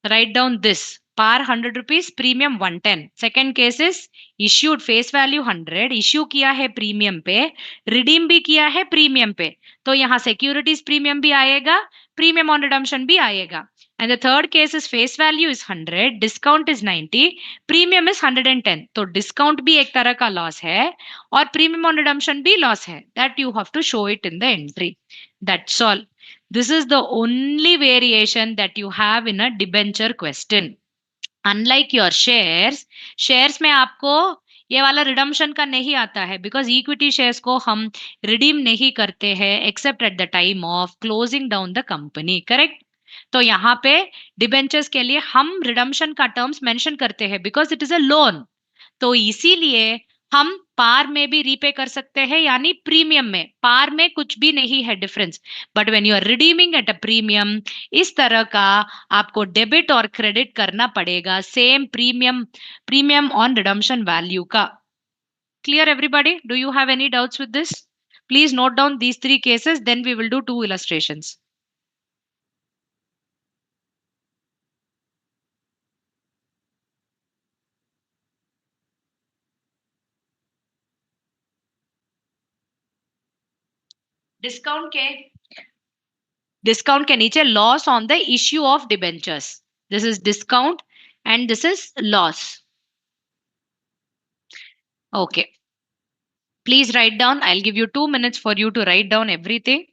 [SPEAKER 1] write down this par 100 rupees premium 110 second case is issued face value 100 issue किया है premium पे redeem भी किया है premium पे तो यहाँ securities premium भी आएगा premium on redemption भी आएगा and the third case is face value is 100 discount is 90 premium is 110 तो discount भी एक तरह का loss है और premium on redemption भी loss है that you have to show it in the entry that's all this is the only variation that you have in a debenture question. Unlike your shares में आपको ये वाला redemption का नहीं आता है बिकॉज इक्विटी शेयर्स को हम रिडीम नहीं करते हैं accept at the time of closing down the company correct तो यहाँ पे डिबेंचर्स के लिए हम रिडम्पशन का टर्म्स मेंशन करते हैं because it is a loan तो इसीलिए हम पार में भी रीपे कर सकते हैं यानी प्रीमियम में पार में कुछ भी नहीं है difference but when you are redeeming at a premium इस तरह का आपको डेबिट और क्रेडिट करना पड़ेगा same premium on redemption value का Clear, everybody? Do you have any doubts with this? Please note down these three cases, then we will do two illustrations. Discount के discount के नीचे loss on the issue of debentures. This is discount and this is loss. Okay. Please write down. I'll give you 2 minutes for you to write down everything.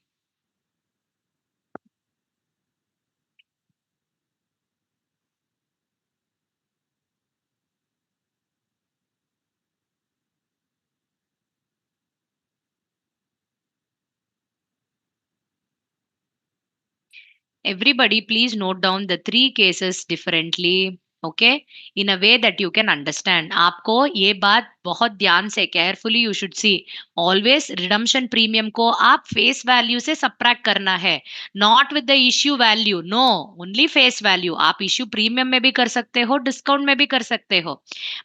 [SPEAKER 1] Everybody, please note down the three cases differently. Okay, in a way that you can understand. आपको ये बात बहुत ध्यान से carefully you should see. Always redemption premium को आप face value से subtract करना है. Not with the issue value. No, only face value. आप issue premium में भी कर सकते हो, discount में भी कर सकते हो.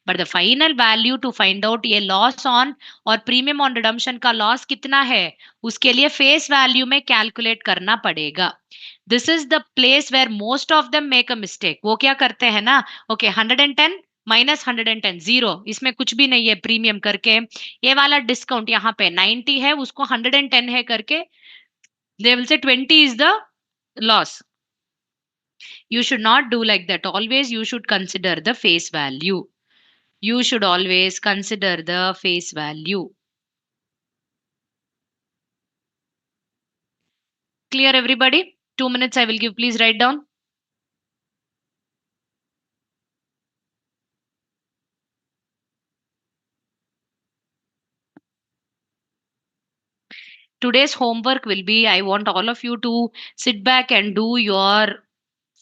[SPEAKER 1] But the final value to find out ये loss on और premium on redemption का loss कितना है, उसके लिए face value में calculate करना पड़ेगा. This is the place where most of them make a mistake. वो क्या करते हैं ना, ओके 110 माइनस 110 जीरो, इसमें कुछ भी नहीं है प्रीमियम करके, ये वाला डिस्काउंट यहाँ पे 90 है, उसको 110 है करके they will say 20 is the loss. You should not do like that. Always you should consider the face value. You should always consider the face value. Clear, everybody? 2 minutes I will give. Please write down. Today's homework will be, I want all of you to sit back and do your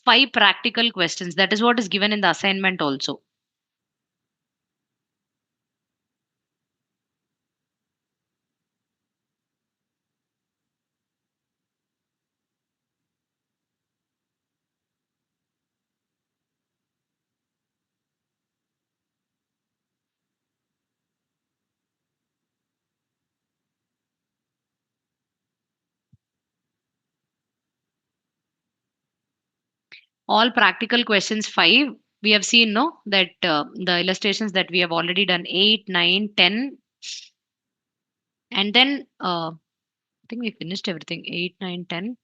[SPEAKER 1] 5 practical questions. That is what is given in the assignment also. All practical questions 5. We have seen, no, that the illustrations that we have already done 8, 9, 10. And then I think we finished everything 8, 9, 10.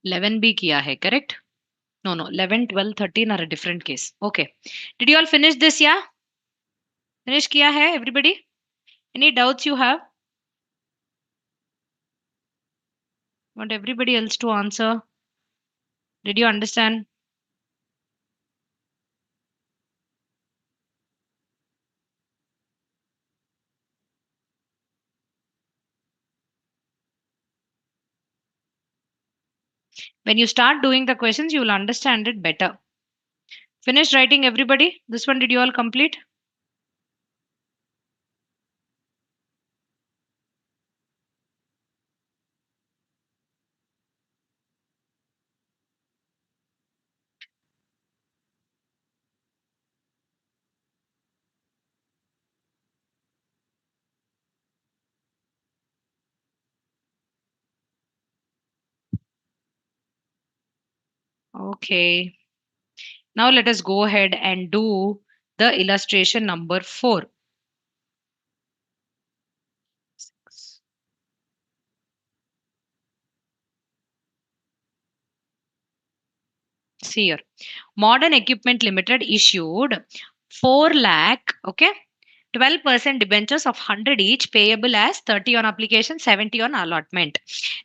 [SPEAKER 1] 11 भी किया है, correct? No, no, 11, 12, 13 are a different case. Okay. Did you all finish this? Yeah? Finish किया है, everybody? Any doubts you have? Want everybody else to answer? Did you understand? When you start doing the questions, you will understand it better. Finished writing, everybody? This one, did you all complete? Okay. Now let us go ahead and do the illustration number 4. See here. Modern Equipment Limited issued 4 lakh, okay, 12% debentures of 100 each, payable as 30 on application, 70 on allotment.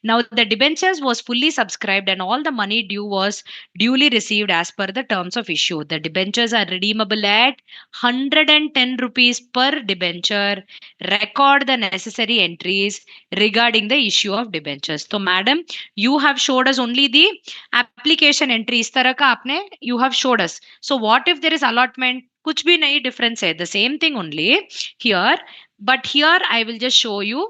[SPEAKER 1] Now the debentures was fully subscribed and all the money due was duly received as per the terms of issue. The debentures are redeemable at 110 rupees per debenture. Record the necessary entries regarding the issue of debentures. So madam, you have showed us only the application entry. इस तरह का आपने you have showed us. So what if there is allotment? कुछ भी नहीं difference है, the same thing only here, but here I will just show you.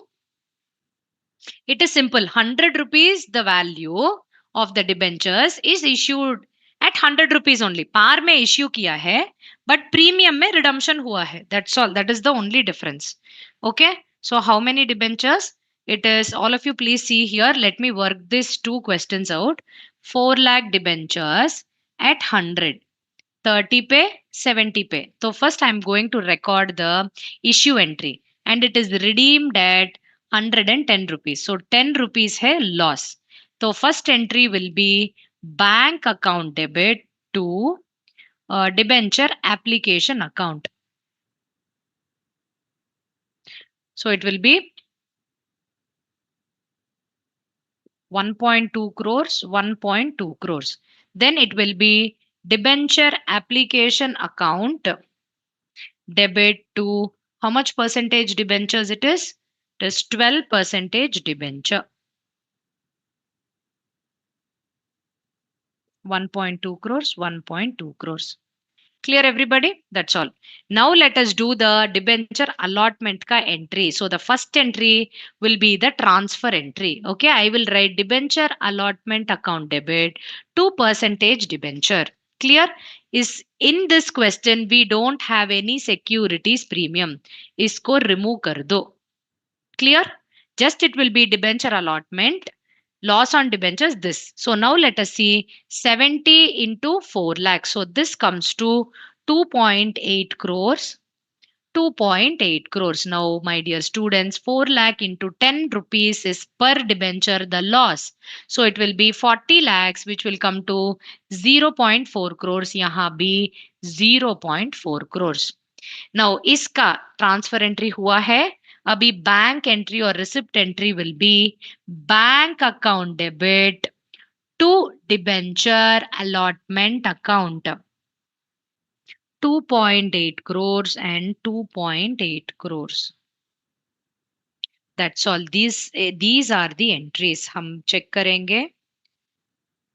[SPEAKER 1] It is simple. 100 rupees the value of the debentures is issued at 100 rupees only. Par में issue किया है, but premium में redemption हुआ है, that's all, that is the only difference. Okay, so how many debentures it is? All of you please see here, let me work these two questions out. 4 lakh debentures at 100, 30 पे 70 पे. तो first I am going to record the issue entry and it is redeemed at 110 rupees. So 10 rupees है loss. तो first entry will be bank account debit to debenture application account. So it will be 1.2 crores, 1.2 crores. Then it will be debenture application account debit to how much percentage debentures it is? It is 12 percentage debenture. 1.2 crores, 1.2 crores. Clear everybody? That's all. Now let us do the debenture allotment ka entry. So the first entry will be the transfer entry. Okay, I will write debenture allotment account debit 2 percentage debenture. Clear? Is in this question we don't have any securities premium. Isko remove kar do. Clear? Just it will be debenture allotment. Loss on debentures this. So now let us see 70 into 4 lakhs. So this comes to 2.8 crores. 2.8 crores. Now, my dear students, 4 lakh into 10 rupees is per debenture the loss. So it will be 40 lakhs, which will come to 0.4 crores. Yahan be 0.4 crores. Now इसका transfer entry हुआ है. अभी bank entry और receipt entry will be bank account debit to debenture allotment account 2.8 crores and 2.8 crores. That's all. These are the entries. हम check करेंगे.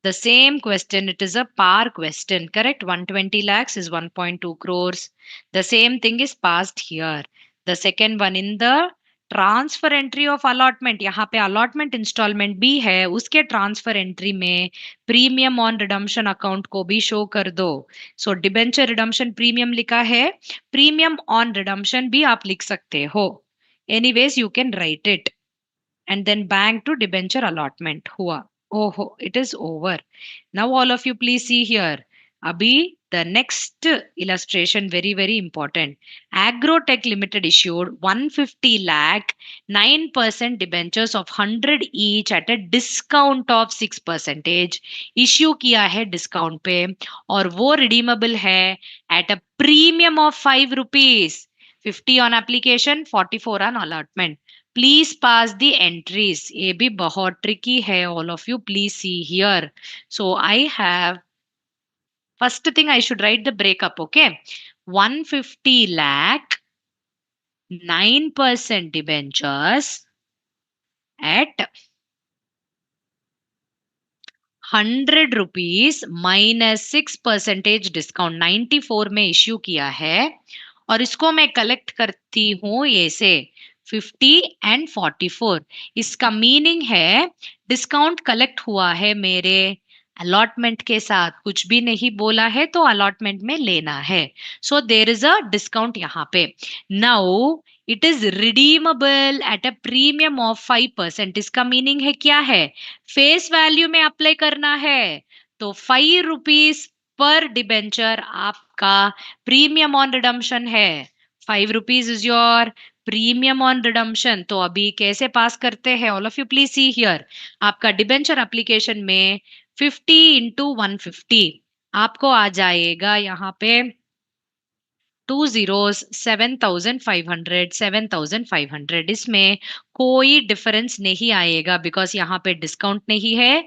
[SPEAKER 1] The same question, it is a par question, correct? 120 lakhs is 1.2 crores. The same thing is passed here. The second one in the transfer entry of allotment, यहाँ पे allotment installment भी है, उसके transfer entry में premium on redemption account को भी show कर दो. So debenture redemption premium लिखा है, premium on redemption भी आप लिख सकते हो. Anyways, you can write it. And then bank to debenture allotment हुआ. Oh, it is over. Now all of you please see here. Abhi, the next illustration very very important. Agrotech Limited issued 150 lakh 9% debentures of 100 each at a discount of 6 percentage. Issue किया है discount पे और वो redeemable है at a premium of 5 rupees. 50 on application, 44 on allotment. Please pass the entries. ये भी बहुत tricky है. All of you please see here. So I have, first thing I should write the breakup. Okay, 150 lakh 9% debentures at 100 rupees minus 6 percentage discount 94 में issue किया है और इसको मैं कलेक्ट करती हूँ ये से 50 एंड 44. इसका मीनिंग है डिस्काउंट कलेक्ट हुआ है मेरे अलॉटमेंट के साथ, कुछ भी नहीं बोला है तो अलॉटमेंट में लेना है. सो देर इज अ डिस्काउंट यहाँ पे. Now it is redeemable eight a premium of 5%. इसका मीनिंग है क्या है, फेस वैल्यू में अप्लाई करना है तो 5 रुपीज पर डिबेंचर आपका प्रीमियम ऑन रिडम्पशन है. 5 rupees is your premium on redemption. तो अभी कैसे पास करते हैं, all of you please see here. आपका डिबेंचर एप्लीकेशन में 50 इंटू 150 आपको आ जाएगा यहाँ पे 2 zeros 7,500 7,500. इसमें कोई डिफरेंस नहीं आएगा बिकॉज यहाँ पे डिस्काउंट नहीं है.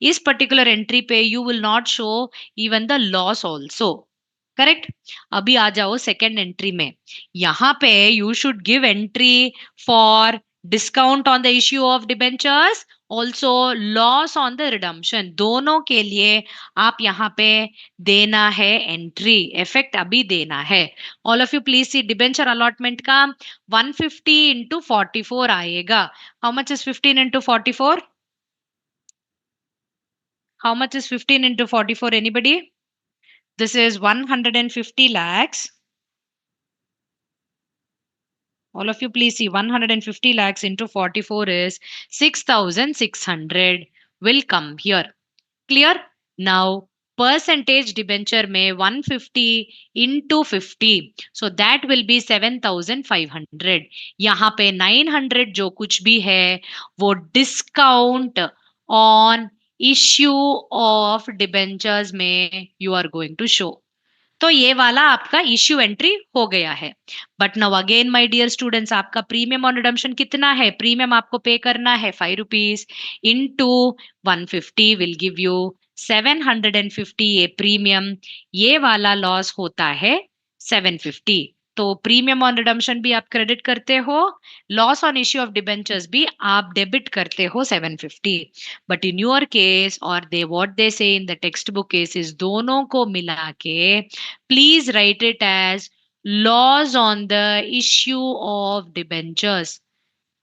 [SPEAKER 1] इस पर्टिकुलर एंट्री पे you will not show even the loss also. Correct. अभी आ जाओ सेकेंड एंट्री में. यहाँ पे you should give entry for discount on the issue of debentures, also loss on the redemption. दोनों के लिए आप यहाँ पे देना है एंट्री, इफेक्ट अभी देना है. All of you please see debenture allotment का 150 इंटू 44 आएगा. How much is 15 into 44? How much is 15 into 44? Anybody? This is 150 lakhs. All of you please see 150 lakhs into 44 is 6,600 will come here. Clear? Now percentage debenture may 150 into 50. So that will be 7,500. यहाँ पे 900 जो कुछ भी है वो discount on issue of debentures में you are going to show. तो ये वाला आपका इश्यू एंट्री हो गया है. But now again my dear students, आपका प्रीमियम ऑन रिडम्पशन कितना है? प्रीमियम आपको पे करना है 5 rupees into 150 will give you 750. ये प्रीमियम, ये वाला लॉस होता है 750. तो प्रीमियम ऑन रिडम्पशन भी आप क्रेडिट करते हो, loss on issue of debentures भी आप डेबिट करते हो 750. बट इन योर केस और दे व्हाट दे से in the text book cases, दोनों को मिला के please write it as loss on the issue of debentures.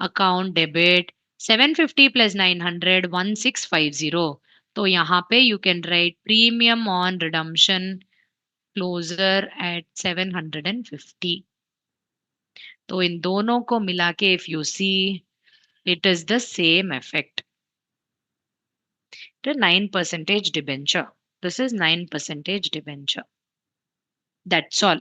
[SPEAKER 1] Account debit 750 plus 900 1650. तो यहाँ पे you can write premium on redemption closer at 750. तो इन दोनों को मिला के if you see it is the same effect. The 9% debenture. This is 9% debenture. That's all.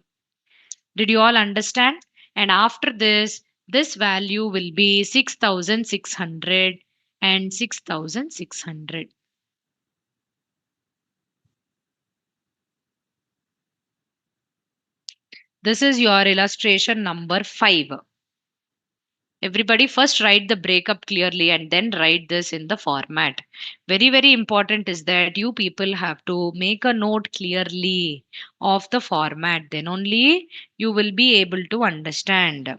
[SPEAKER 1] Did you all understand? And after this value will be 6,600 and 6,600. This is your illustration number 5. Everybody first write the breakup clearly and then write this in the format. Very, very important is that you people have to make a note clearly of the format. Then only you will be able to understand.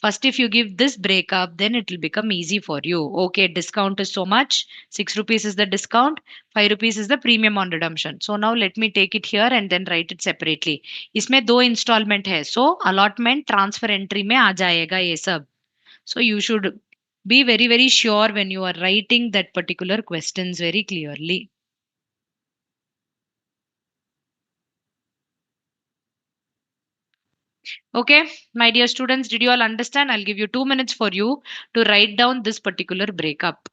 [SPEAKER 1] First, if you give this breakup, then it will become easy for you. Okay, discount is so much. 6 rupees is the discount. 5 rupees is the premium on redemption. So now let me take it here and then write it separately. इसमें दो installment है. So allotment transfer entry में आ जाएगा ये सब. So you should be very, very sure when you are writing that particular questions very clearly. Okay, my dear students, did you all understand? I'll give you 2 minutes for you to write down this particular breakup.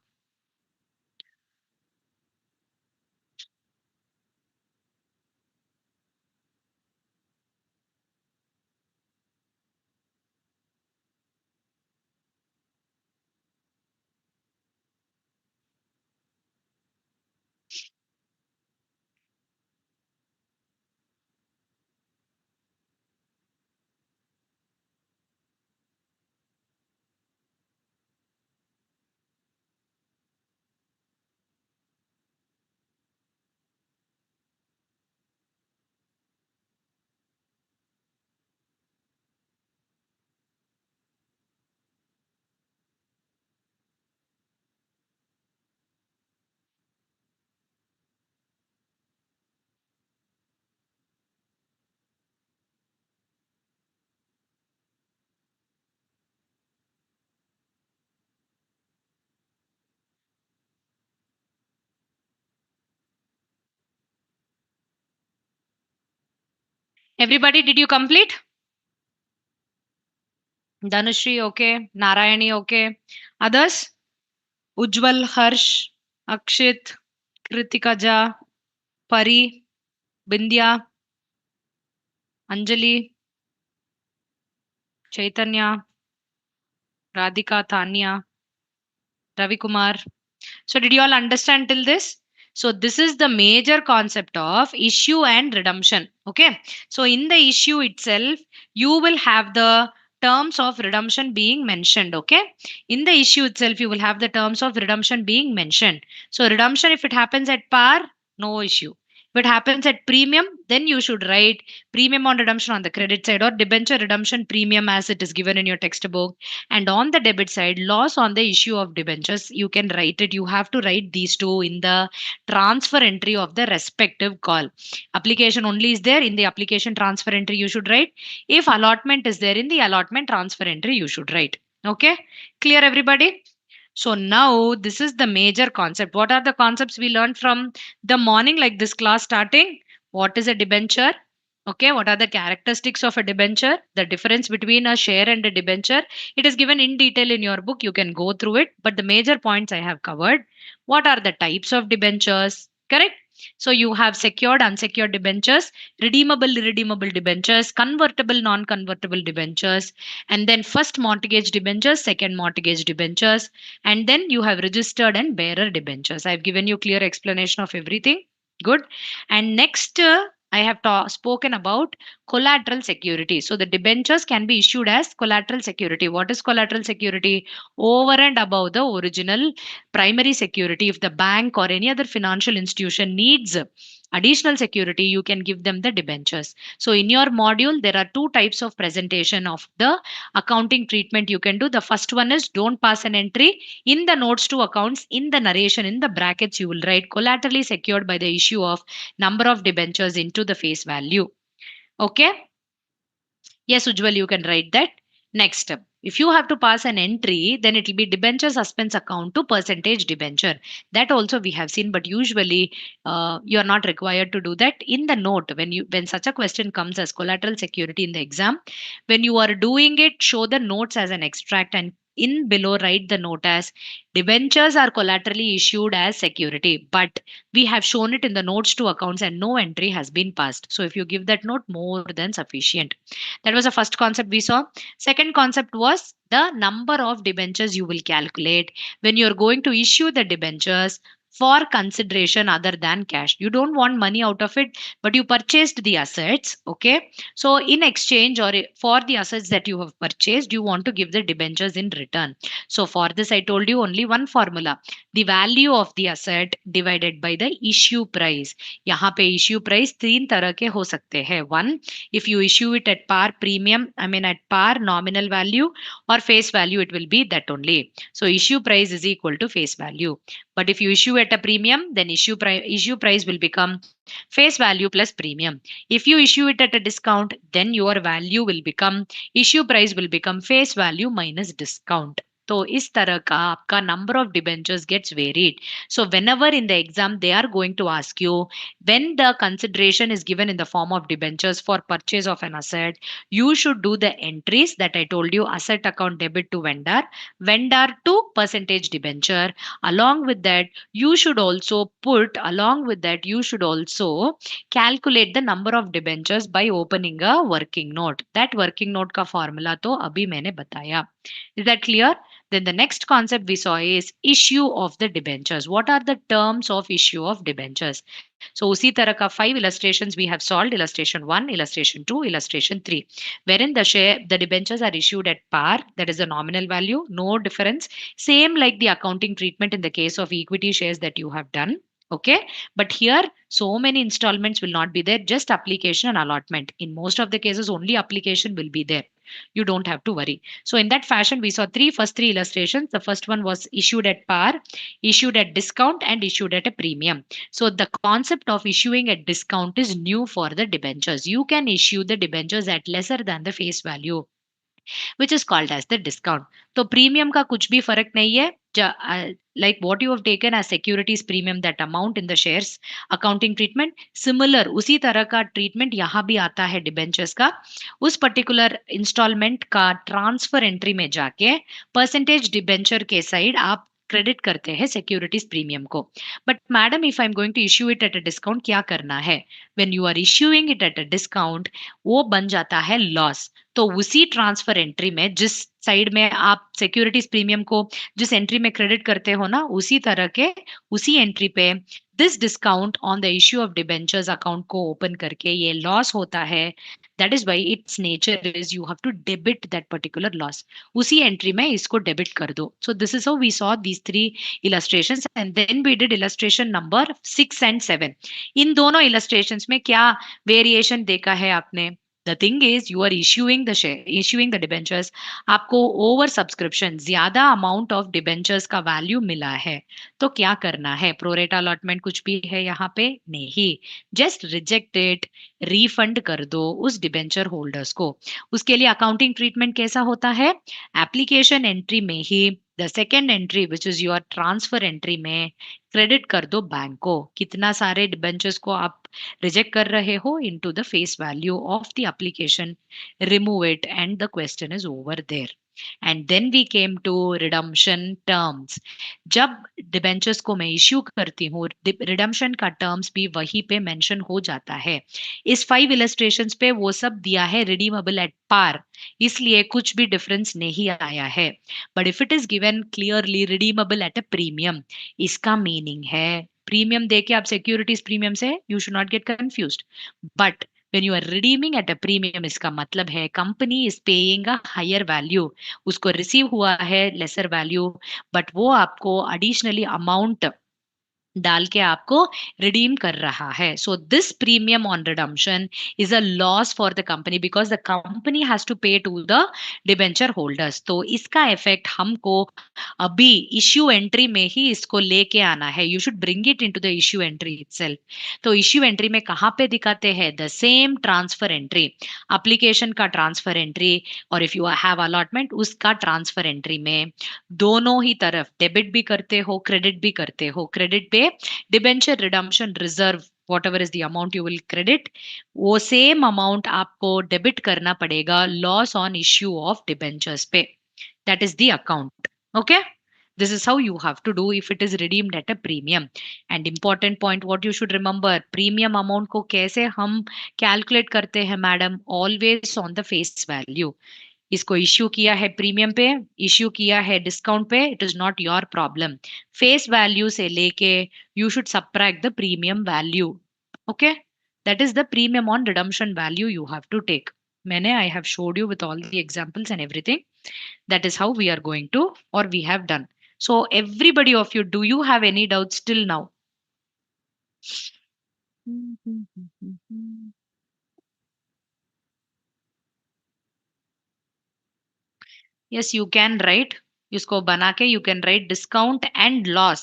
[SPEAKER 1] Everybody, did you complete? Dhanushri, okay. Narayani, okay. Others? Ujjwal, Harsh, Akshit, Kritika Ja, Pari, Bindya, Anjali, Chaitanya, Radhika, Tanya, Ravi Kumar. So, did you all understand till this? So, this is the major concept of issue and redemption. Okay. So, in the issue itself, you will have the terms of redemption being mentioned. Okay. In the issue itself, you will have the terms of redemption being mentioned. So, redemption, if it happens at par, no issue. If it happens at premium, then you should write premium on redemption on the credit side or debenture redemption premium as it is given in your textbook. And on the debit side, loss on the issue of debentures, you can write it. You have to write these two in the transfer entry of the respective call. Application only is there. In the application transfer entry, you should write. If allotment is there, in the allotment transfer entry, you should write. Okay, clear everybody? So now this is the major concept. What are the concepts we learned from the morning, like this class starting? What is a debenture? Okay, what are the characteristics of a debenture? The difference between a share and a debenture. It is given in detail in your book. You can go through it, but the major points I have covered. What are the types of debentures? Correct. So you have secured, unsecured debentures, redeemable, irredeemable debentures, convertible, non-convertible debentures, and then first mortgage debentures, second mortgage debentures, and then you have registered and bearer debentures. I've given you clear explanation of everything. Good. And next, I have spoken about collateral security. So the debentures can be issued as collateral security. What is collateral security? Over and above the original primary security. If the bank or any other financial institution needs additional security, you can give them the debentures. So in your module, there are two types of presentation of the accounting treatment you can do. The first one is don't pass an entry. In the notes to accounts, in the narration, in the brackets, you will write collaterally secured by the issue of number of debentures into the face value. Okay. Yes, Ujjwal, you can write that. Next step. If you have to pass an entry, then it will be debenture suspense account to percentage debenture. That also we have seen, but usually you are not required to do that. In the note, when such a question comes as collateral security in the exam, when you are doing it, show the notes as an extract and in below write the note as debentures are collaterally issued as security, but we have shown it in the notes to accounts and no entry has been passed. So if you give that note, more than sufficient. That was the first concept we saw. Second concept was the number of debentures you will calculate when you're going to issue the debentures for consideration other than cash. You don't want money out of it, but you purchased the assets. Okay. So, in exchange or for the assets that you have purchased, you want to give the debentures in return. So, for this, I told you only one formula, the value of the asset divided by the issue price. यहाँ पे issue price तीन तरह के हो सकते हैं. One, if you issue it at par premium, I mean at par nominal value or face value, it will be that only. So issue price is equal to face value. But if you issue at a premium, then issue price will become face value plus premium. If you issue it at a discount, then your value will become issue price will become face value minus discount. तो इस तरह का आपका number of debentures gets varied. So whenever in the exam they are going to ask you when the consideration is given in the form of debentures for purchase of an asset, you should do the entries that I told you, asset account debit to vendor, vendor to percentage debenture. Along with that, you should also calculate the number of debentures by opening a working note. That working note का formula तो अभी मैंने बताया. Is that clear? Then the next concept we saw is issue of the debentures. What are the terms of issue of debentures? So उसी तरह का 5 illustrations we have solved. Illustration 1, illustration 2, illustration 3, wherein the debentures are issued at par, that is the nominal value, no difference. Same like the accounting treatment in the case of equity shares that you have done. Okay, but here so many installments will not be there, just application and allotment. In most of the cases, only application will be there. You don't have to worry. So in that fashion, we saw first three illustrations. The first one was issued at par, issued at discount, and issued at a premium. So the concept of issuing at discount is new for the debentures. You can issue the debentures at lesser than the face value, which is called as the discount. तो premium का कुछ भी फर्क नहीं है. Like what you have taken as securities premium, that amount in the shares accounting treatment, similar उसी तरह का treatment यहाँ भी आता है debentures का. उस particular installment का transfer entry में जाके percentage debenture के side आप क्रेडिट करते हैं सिक्योरिटीज प्रीमियम को. But madam if I am going to issue it at a discount, क्या करना है? When you are issuing it at a discount, वो बन जाता है लॉस. तो उसी ट्रांसफर एंट्री में जिस साइड में आप सिक्योरिटीज प्रीमियम को जिस एंट्री में क्रेडिट करते हो ना, उसी तरह के उसी एंट्री पे this discount on the issue of debentures account को ओपन करके ये लॉस होता है. That is why its nature is you have to debit that particular loss. उसी एंट्री में इसको डेबिट कर दो. So this is how we saw these 3 illustrations and then we did illustration number 6 and 7. इन दोनों illustrations में क्या variation देखा है आपने? The thing is you are issuing the debentures. आपको ओवर सब्सक्रिप्शन ज्यादा अमाउंट ऑफ डिबेंचर्स का वैल्यू मिला है, तो क्या करना है? प्रोरेटा अलॉटमेंट कुछ भी है यहाँ पे नहीं, जस्ट रिजेक्ट इट, रिफंड कर दो उस डिबेंचर होल्डर्स को. उसके लिए अकाउंटिंग ट्रीटमेंट कैसा होता है? एप्लीकेशन एंट्री में ही the second entry which is your transfer entry में क्रेडिट कर दो बैंक को, कितना सारे डिबेंचर्स को आप रिजेक्ट कर रहे हो into the face value of the application, remove it and the question is over there. And then we came to redemption terms. जब डिबेंचर्स को मैं इश्यू करती हूँ, रिडम्पशन का टर्म्स भी वहीं पे मेंशन हो जाता है. इस 5 इलस्ट्रेशंस पे वो सब दिया है रिडीमेबल एट पार, इसलिए कुछ भी डिफरेंस नहीं आया है. But if it is given clearly redeemable eight a premium, इसका मीनिंग है प्रीमियम देके आप सिक्योरिटीज प्रीमियम से, you should not gate confused. But when you are redeeming at a premium, इसका मतलब है company is paying a higher value, उसको receive हुआ है लेसर वैल्यू, बट वो आपको एडिशनली अमाउंट डाल के आपको रिडीम कर रहा है. So this premium on redemption is a loss for the company because the company has to pay to the debenture holders. तो इसका इफेक्ट हमको अभी इश्यू एंट्री में ही इसको लेके आना है. You should bring it into the issue entry itself. तो इश्यू एंट्री में कहाँ पे दिखाते हैं? The same transfer entry, application का ट्रांसफर एंट्री, और इफ यू हैव अलॉटमेंट उसका ट्रांसफर एंट्री में दोनों ही तरफ डेबिट भी करते हो क्रेडिट भी करते हो. क्रेडिट पे debenture redemption reserve, whatever is the amount you will credit, वो सेम अमाउंट आपको डेबिट करना पड़ेगा loss on issue of debentures पे. That is the account. Okay, this is how you have to do if it is redeemed at a premium. And important point what you should remember, premium amount को कैसे हम calculate करते हैं madam? Always on the face value. इसको issue किया है premium पे, issue किया है डिस्काउंट पे, it is not your problem. Face value से लेके you should subtract the premium value. Okay, that is the premium on redemption value you have to take. मैंने I have showed you with all the examples and everything. That is how we are going to, और we have done. So everybody of you, do you have any doubts till now? Yes, you can write. इसको बना के you can write discount and loss.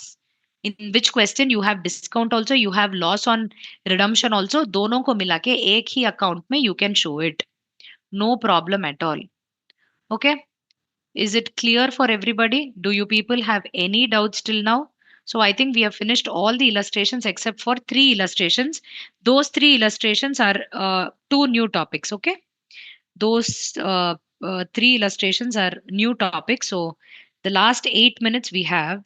[SPEAKER 1] In which question you have discount also, you have loss on redemption also. दोनों को मिला के एक ही account में you can show it. No problem at all. Okay. Is it clear for everybody? Do you people have any doubts till now? So I think we have finished all the illustrations except for 3 illustrations. Those 3 illustrations are 2 new topics. Okay. Those 3 illustrations are new topics. So the last 8 minutes we have.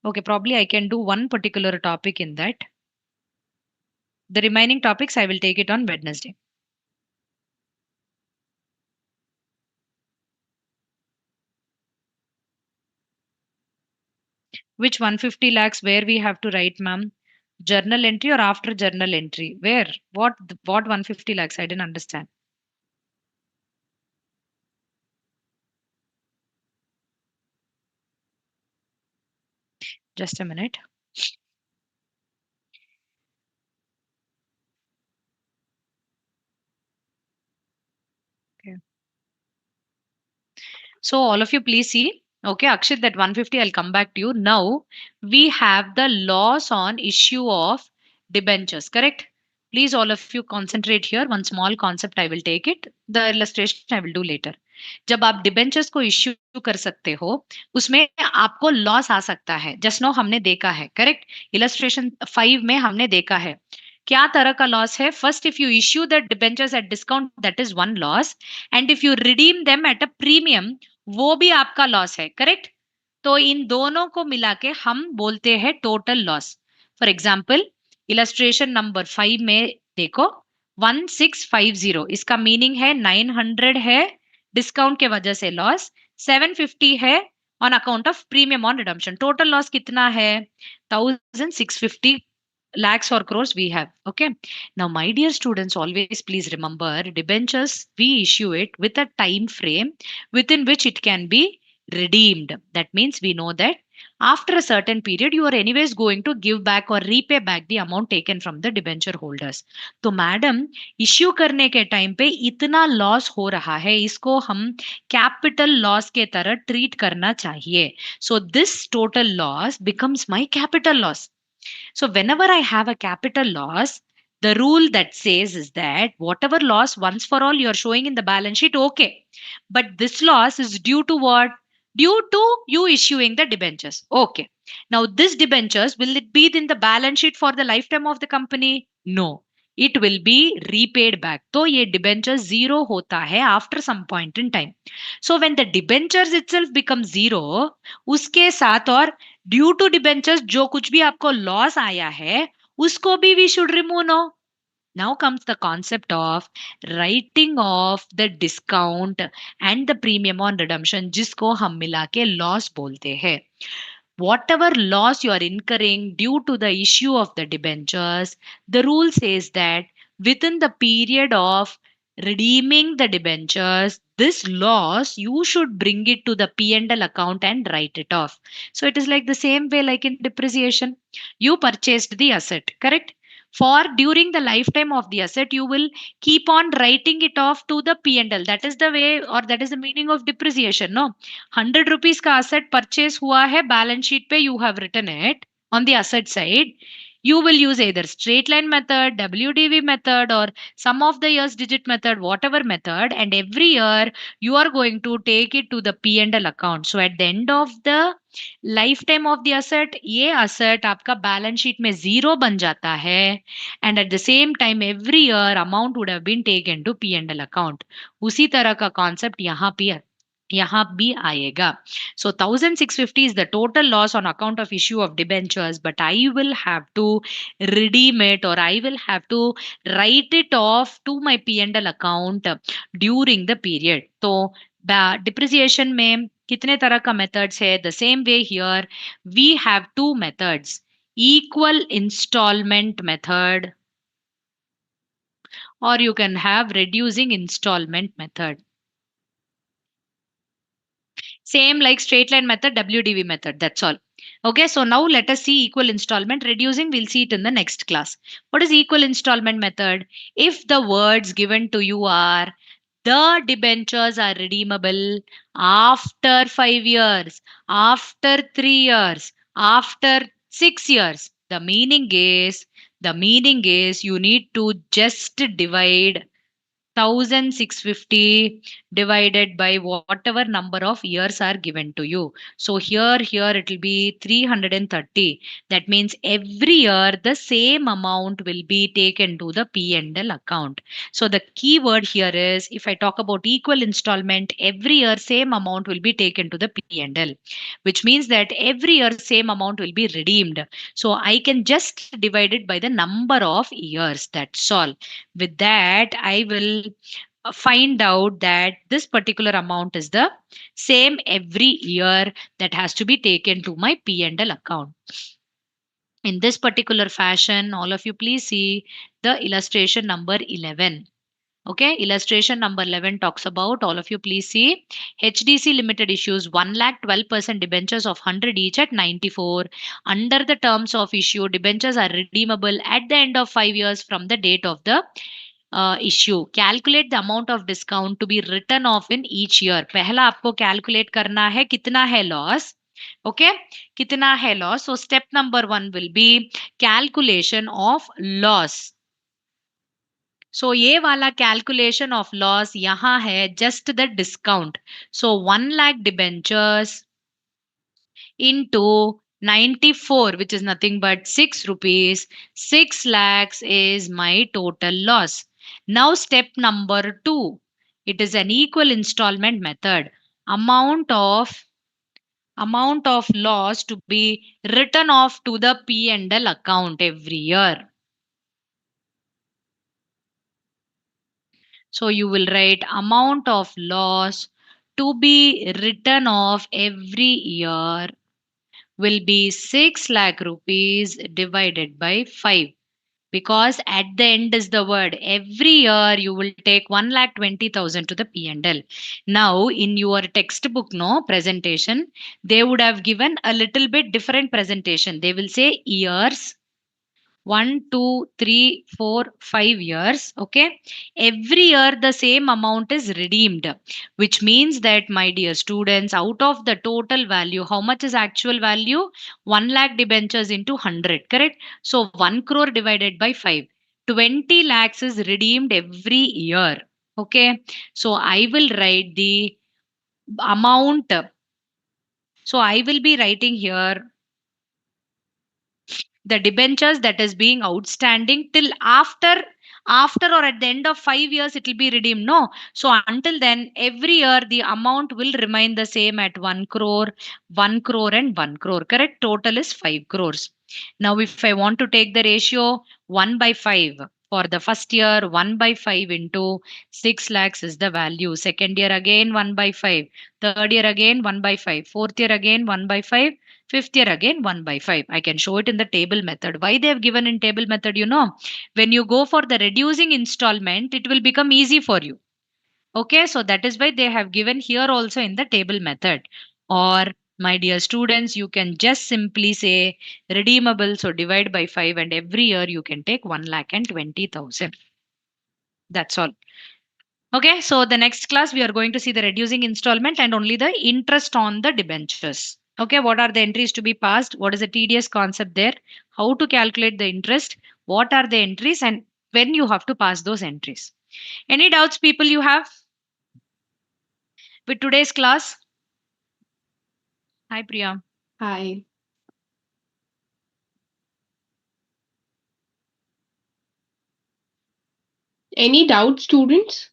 [SPEAKER 1] Okay, probably I can do one particular topic in that. The remaining topics I will take it on Wednesday. Which 150 lakhs where we have to write, ma'am? Journal entry or after journal entry? Where? What 150 lakhs? I didn't understand. Just a minute. Okay. So all of you please see. Okay, Akshit, that 150 I'll come back to you. Now we have the loss on issue of debentures, correct? Please all of you concentrate here. One small concept I will take it. The illustration I will do later. जब आप debentures को issue कर सकते हो उसमें आपको loss आ सकता है. जस्ट नो हमने देखा है, करेक्ट? इलस्ट्रेशन 5 में हमने देखा है क्या तरह का लॉस है. First, if you issue the debentures at discount, that is one loss. And if you redeem them at a premium, वो भी आपका लॉस है, करेक्ट? तो इन दोनों को मिला के हम बोलते हैं total loss. For example illustration number 5 में देखो 1650, इसका मीनिंग है 900 है डिस्काउंट के वजह से लॉस, 750 है on account of premium on redemption. Total loss कितना है? 1650 lakhs or crores we have. Okay. Now, my dear students, always please remember debentures, we issue it with a time frame within which it can be redeemed. That means we know that after a certain period, you are anyways going to give back or repay back the amount taken from the debenture holders. तो madam issue करने के time पे इतना loss हो रहा है, इसको हम कैपिटल लॉस के तरह ट्रीट करना चाहिए. So this total loss becomes my capital loss. So whenever I have a capital loss, the rule that says is that whatever loss once for all you're showing in the balance sheet, okay. But this loss is due to what? due to you issuing the debentures. Okay. Now, this debentures, will it be in the balance sheet for the lifetime of the company? No. It will be repaid back. तो ये debentures zero होता है after some point in time. So when the debentures itself become zero, उसके साथ और due to debentures जो कुछ भी आपको loss आया है, उसको भी we should remove no. Now comes the concept of writing off the discount and the premium on redemption जिसको हम मिला के loss बोलते हैं. Whatever loss you are incurring due to the issue of the debentures, the rule says that within the period of redeeming the debentures, this loss you should bring it to the P&L account and write it off. So it is like the same way like in depreciation. You purchased the asset, correct? For during the lifetime of the asset, you will keep on writing it off to the P&L. That is the way or that is the meaning of depreciation. No, 100 rupees का asset purchase हुआ है balance sheet पे, you have written it on the asset side. You will use either straight line method, WDV method, or sum of the years digit method, whatever method, and every year you are going to take it to the P&L account. So at the end of the lifetime of the asset, ये asset आपका balance sheet में zero बन जाता है, and at the same time every year amount would have been taken to P&L account. उसी तरह का concept यहाँ भी आएगा. So 1650 is the total loss on account of issue of debentures, but I will have to redeem it or I will have to write it off to my P&L account during the period. तो depreciation में कितने तरह का methods है? The same way here we have two methods, equal installment method or you can have reducing installment method. Same like straight line method, WDV method. That's all. Okay, so now let us see equal installment. Reducing, we'll see it in the next class. What is equal installment method? If the words given to you are the debentures are redeemable after 5 years, after 3 years, after 6 years, the meaning is you need to just divide 1650 divided by whatever number of years are given to you. So here it will be 330. That means every year the same amount will be taken to the P&L account. So the key word here is, if I talk about equal installment, every year same amount will be taken to the P&L, which means that every year same amount will be redeemed. So I can just divide it by the number of years. That's all. With that, I will find out that this particular amount is the same every year that has to be taken to my P&L account. In this particular fashion, all of you please see the illustration number 11. Okay, illustration number 11 talks about, all of you please see, HDC Limited issues 1,12% debentures of 100 each at 94. Under the terms of issue, debentures are redeemable at the end of 5 years from the date of the issue. Calculate the amount of discount to be written off in each year. पहला आपको calculate करना है कितना है loss. Okay, कितना है loss. So step number 1 will be calculation of loss. So ये वाला calculation of loss यहाँ है just the discount. So 1 lakh debentures into 94, which is nothing but 6 rupees. 6 lakhs is my total loss. Now step number 2, it is an equal installment method. Amount of loss to be written off to the P&L account every year. So you will write amount of loss to be written off every year will be 6 lakh rupees divided by 5, because at the end is the word every year you will take 1,20,000 to the P&L. Now in your textbook no presentation, they would have given a little bit different presentation. They will say years 1, 2, 3, 4, 5 years. Okay, every year the same amount is redeemed, which means that, my dear students, out of the total value, how much is actual value? 1 lakh debentures into 100, correct? So 1 crore divided by 5, 20 lakhs is redeemed every year. Okay, so I will write the amount So I will be writing here the debentures that is being outstanding till after or at the end of 5 years it will be redeemed. No, so until then every year the amount will remain the same at 1 crore, 1 crore and 1 crore. Correct, total is 5 crores. Now if I want to take the ratio 1 by 5 for the first year, 1 by 5 into 6 lakhs is the value. Second year again 1 by 5, third year again 1 by 5, fourth year again 1 by 5, fifth year again 1 by 5. I can show it in the table method. Why they have given in table method, when you go for the reducing installment, it will become easy for you. Okay, so that is why they have given here also in the table method. Or, my dear students, you can just simply say redeemable. So divide by 5 and every year you can take 1,20,000. That's all. Okay, so the next class we are going to see the reducing installment and only the interest on the debentures. Okay, what are the entries to be passed? What is the TDS concept there? How to calculate the interest? What are the entries and when you have to pass those entries? Any doubts, people, you have with today's class? Hi, Priya.
[SPEAKER 3] Hi. Any doubt, students?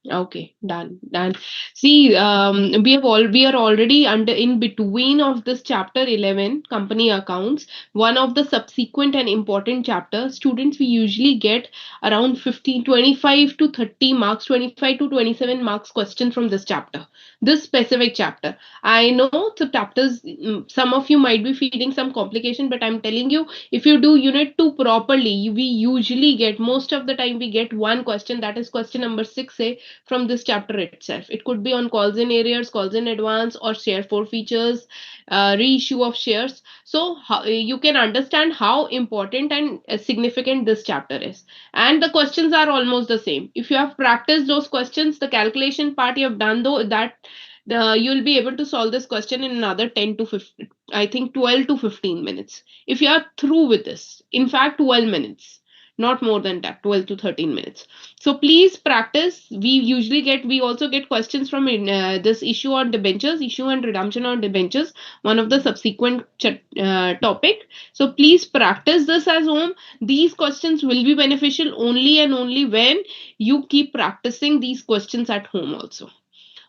[SPEAKER 3] Okay, done. See, we are already under in between of this chapter 11, company accounts, one of the subsequent and important chapters. Students, we usually get around 15, 25 to 30 marks, 25 to 27 marks question from this chapter, this specific chapter. I know the chapters, some of you might be feeling some complication, but I'm telling you, if you do unit 2 properly, we usually get, most of the time we get one question, that is question number 6A from this chapter itself. It could be on calls in arrears, calls in advance, or share forfeitures, reissue of shares. So you can understand how important and significant this chapter is. And the questions are almost the same. If you have practiced those questions, the calculation part you have done, though, that you'll be able to solve this question in another 10 to 15, I think 12 to 15 minutes. If you are through with this, in fact, 12 minutes, not more than that, 12 to 13 minutes. So please practice. We also get questions from this issue on debentures, issue and redemption on debentures, one of the subsequent topic. So please practice this as home. These questions will be beneficial only and only when you keep practicing these questions at home also.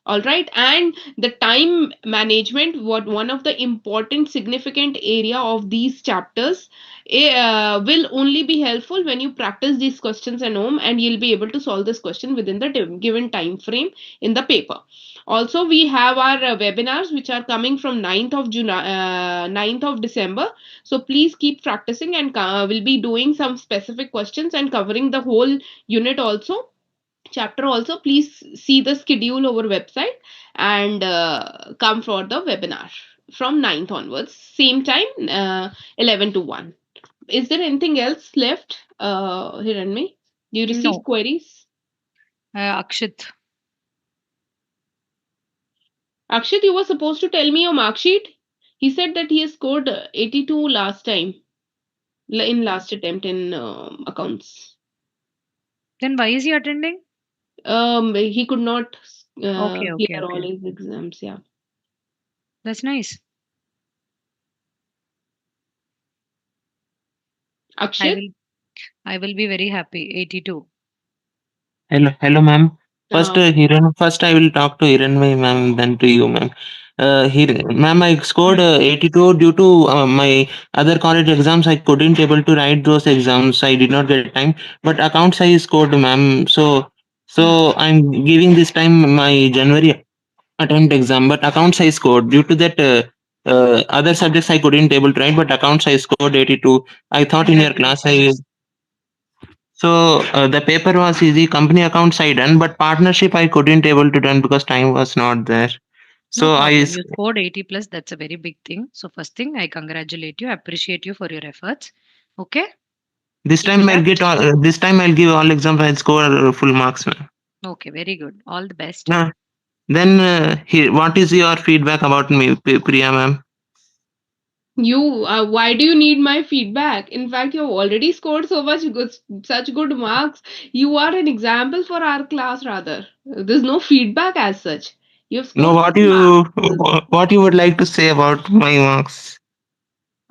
[SPEAKER 3] All right, and the time management, what one of the important significant area of these chapters, will only be helpful when you practice these questions at home, and you'll be able to solve this question within the given time frame in the paper. Also, we have our webinars which are coming from 9th of June, 9th of December. So please keep practicing, and we'll be doing some specific questions and covering the whole unit also, chapter also. Please see the schedule over website and come for the webinar from 9th onwards, same time, 11 to 1. Is there anything else left, Hiranmi? Do you receive
[SPEAKER 1] No,
[SPEAKER 3] queries?
[SPEAKER 1] Akshit.
[SPEAKER 3] Akshit, you were supposed to tell me your mark sheet. He said that he has scored 82 last time, in last attempt in accounts.
[SPEAKER 1] Then why is he attending?
[SPEAKER 3] He could not
[SPEAKER 1] Okay, okay,
[SPEAKER 3] clear all
[SPEAKER 1] okay.
[SPEAKER 3] his exams. Yeah.
[SPEAKER 1] That's nice. I
[SPEAKER 3] Akshit?
[SPEAKER 1] will I will be very happy. 82.
[SPEAKER 4] Hello, ma'am.
[SPEAKER 3] Uh,
[SPEAKER 4] First I will talk to Hiranmay, ma'am, then to you, ma'am. Ma'am, I scored
[SPEAKER 1] Hmm.
[SPEAKER 4] 82 due to my other college exams. I couldn't able to write those exams. I did not get time. But accounts I scored, ma'am.
[SPEAKER 1] Hmm.
[SPEAKER 4] So I'm giving this time my January attempt exam. But accounts I scored due to that. Other subjects I couldn't able to write, but accounts I scored 82. I thought in your class I
[SPEAKER 1] Congratulations.
[SPEAKER 4] the paper was easy. Company accounts I done, but partnership I couldn't able to done because time was not there.
[SPEAKER 1] No
[SPEAKER 4] So
[SPEAKER 1] problem. You scored 80 plus. That's a very big thing. So, first thing, I congratulate you. I appreciate you for your efforts. Okay.
[SPEAKER 4] this
[SPEAKER 1] Keep
[SPEAKER 4] time
[SPEAKER 1] it
[SPEAKER 4] I'll
[SPEAKER 1] up.
[SPEAKER 4] get all. This time I'll give all exams. I'll score full marks, ma'am.
[SPEAKER 1] Okay. Very good. All the best.
[SPEAKER 4] Now, then, what is your feedback about me, Priya, ma'am?
[SPEAKER 3] Why do you need my feedback? In fact, you've already scored such good marks. You are an example for our class, rather. There's no feedback as such. You've
[SPEAKER 4] No,
[SPEAKER 3] scored good marks.
[SPEAKER 4] what you would like to say about my marks?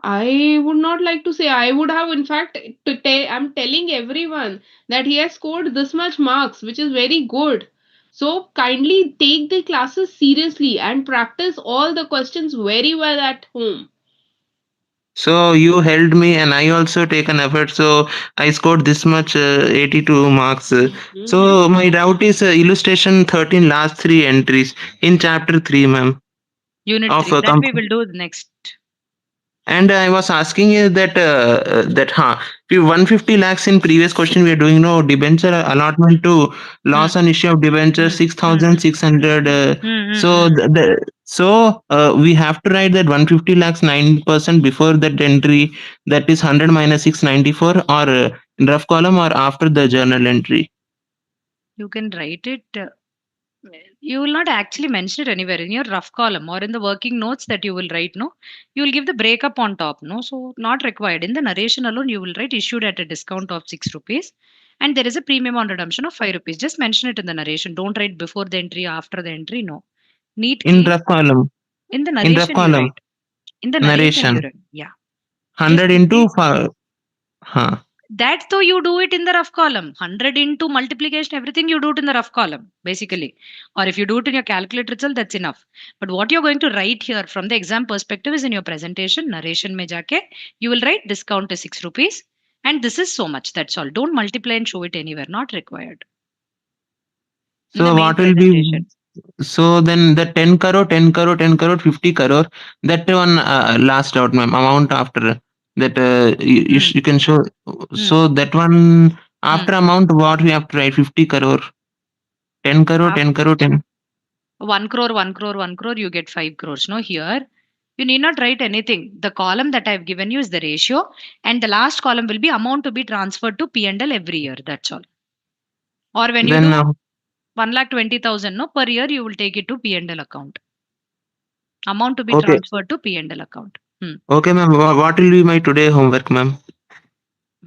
[SPEAKER 3] I would not like to say. I would have, in fact, I'm telling everyone that he has scored this much marks, which is very good. So kindly take the classes seriously and practice all the questions very well at home.
[SPEAKER 4] So you helped me, and I also take an effort. So I scored this much, 82 marks.
[SPEAKER 3] Mhm.
[SPEAKER 4] So my doubt is illustration 13 last three entries in chapter 3, ma'am,
[SPEAKER 1] Unit
[SPEAKER 4] of
[SPEAKER 1] 3. That we
[SPEAKER 4] comp.
[SPEAKER 1] will do next.
[SPEAKER 4] And I was asking you if 150 lakhs in previous question we are doing no debenture allotment to
[SPEAKER 1] Hmm.
[SPEAKER 4] loss on issue of debenture
[SPEAKER 1] Hmm. Hmm.
[SPEAKER 4] 6,600.
[SPEAKER 1] Hmm. Hmm.
[SPEAKER 4] So
[SPEAKER 1] Hmm.
[SPEAKER 4] we have to write that 150 lakhs 9% before that entry, that is 100 minus 694, or in rough column or after the journal entry.
[SPEAKER 1] You can write it. You will not actually mention it anywhere in your rough column or in the working notes that you will write. No, you will give the breakup on top. No, so not required. In the narration alone, you will write issued at a discount of 6 rupees, and there is a premium on redemption of 5 rupees. Just mention it in the narration. Don't write before the entry, after the entry. No, neat,
[SPEAKER 4] In
[SPEAKER 1] clean.
[SPEAKER 4] rough column,
[SPEAKER 1] In the
[SPEAKER 4] in rough
[SPEAKER 1] narration, you
[SPEAKER 4] column
[SPEAKER 1] write. In the narration, you
[SPEAKER 4] narration
[SPEAKER 1] write. Yeah, just
[SPEAKER 4] 100
[SPEAKER 1] put
[SPEAKER 4] into
[SPEAKER 1] the
[SPEAKER 4] 5. Huh.
[SPEAKER 1] that though you do it in the rough column. 100 into multiplication, everything you do it in the rough column, basically. Or if you do it in your calculator itself, that's enough. But what you're going to write here from the exam perspective is in your presentation, narration mein jaake, you will write discount is 6 rupees. And this is so much. That's all. Don't multiply and show it anywhere. Not required. In the
[SPEAKER 4] So
[SPEAKER 1] main
[SPEAKER 4] what will be?
[SPEAKER 1] presentation.
[SPEAKER 4] So then the 10 crore, 10 crore, 10 crore, 50 crore, that one last out, ma'am, amount after that
[SPEAKER 1] Hmm.
[SPEAKER 4] you can show.
[SPEAKER 1] Hmm.
[SPEAKER 4] So that one
[SPEAKER 1] Hmm.
[SPEAKER 4] after amount, what we have to write? 50 crore, 10 crore,
[SPEAKER 1] Half
[SPEAKER 4] 10 crore, 10.
[SPEAKER 1] 1 crore, 1 crore, 1 crore, you get 5 crores. No, here you need not write anything. The column that I've given you is the ratio, and the last column will be amount to be transferred to P&L every year. That's all. Or when you
[SPEAKER 4] Then,
[SPEAKER 1] do 1,20,000 no per year, you will take it to P&L account. Amount to be
[SPEAKER 4] okay.
[SPEAKER 1] transferred to P&L account.
[SPEAKER 4] Okay, ma'am. What will be my today homework, ma'am?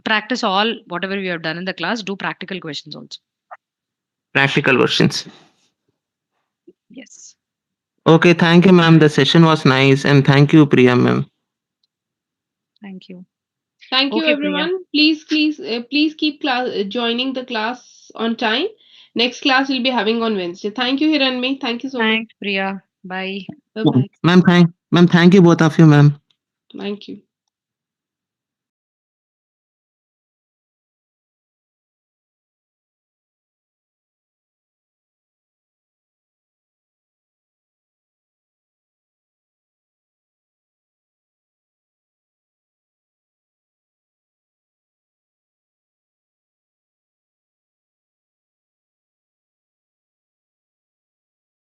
[SPEAKER 1] Practice all whatever we have done in the class. Do practical questions also.
[SPEAKER 4] Practical questions.
[SPEAKER 1] Yes.
[SPEAKER 4] Okay, thank you, ma'am. The session was nice. And thank you, Priya, ma'am.
[SPEAKER 1] Thank you.
[SPEAKER 3] Thank you,
[SPEAKER 1] Okay, Priya.
[SPEAKER 3] everyone. Please keep joining the class on time. Next class we'll be having on Wednesday. Thank you, Hiranmi. Thank you so much.
[SPEAKER 1] Thanks, Priya. Bye.
[SPEAKER 3] Bye bye.
[SPEAKER 4] Ma'am, thank you, both of you, ma'am.
[SPEAKER 3] Thank you.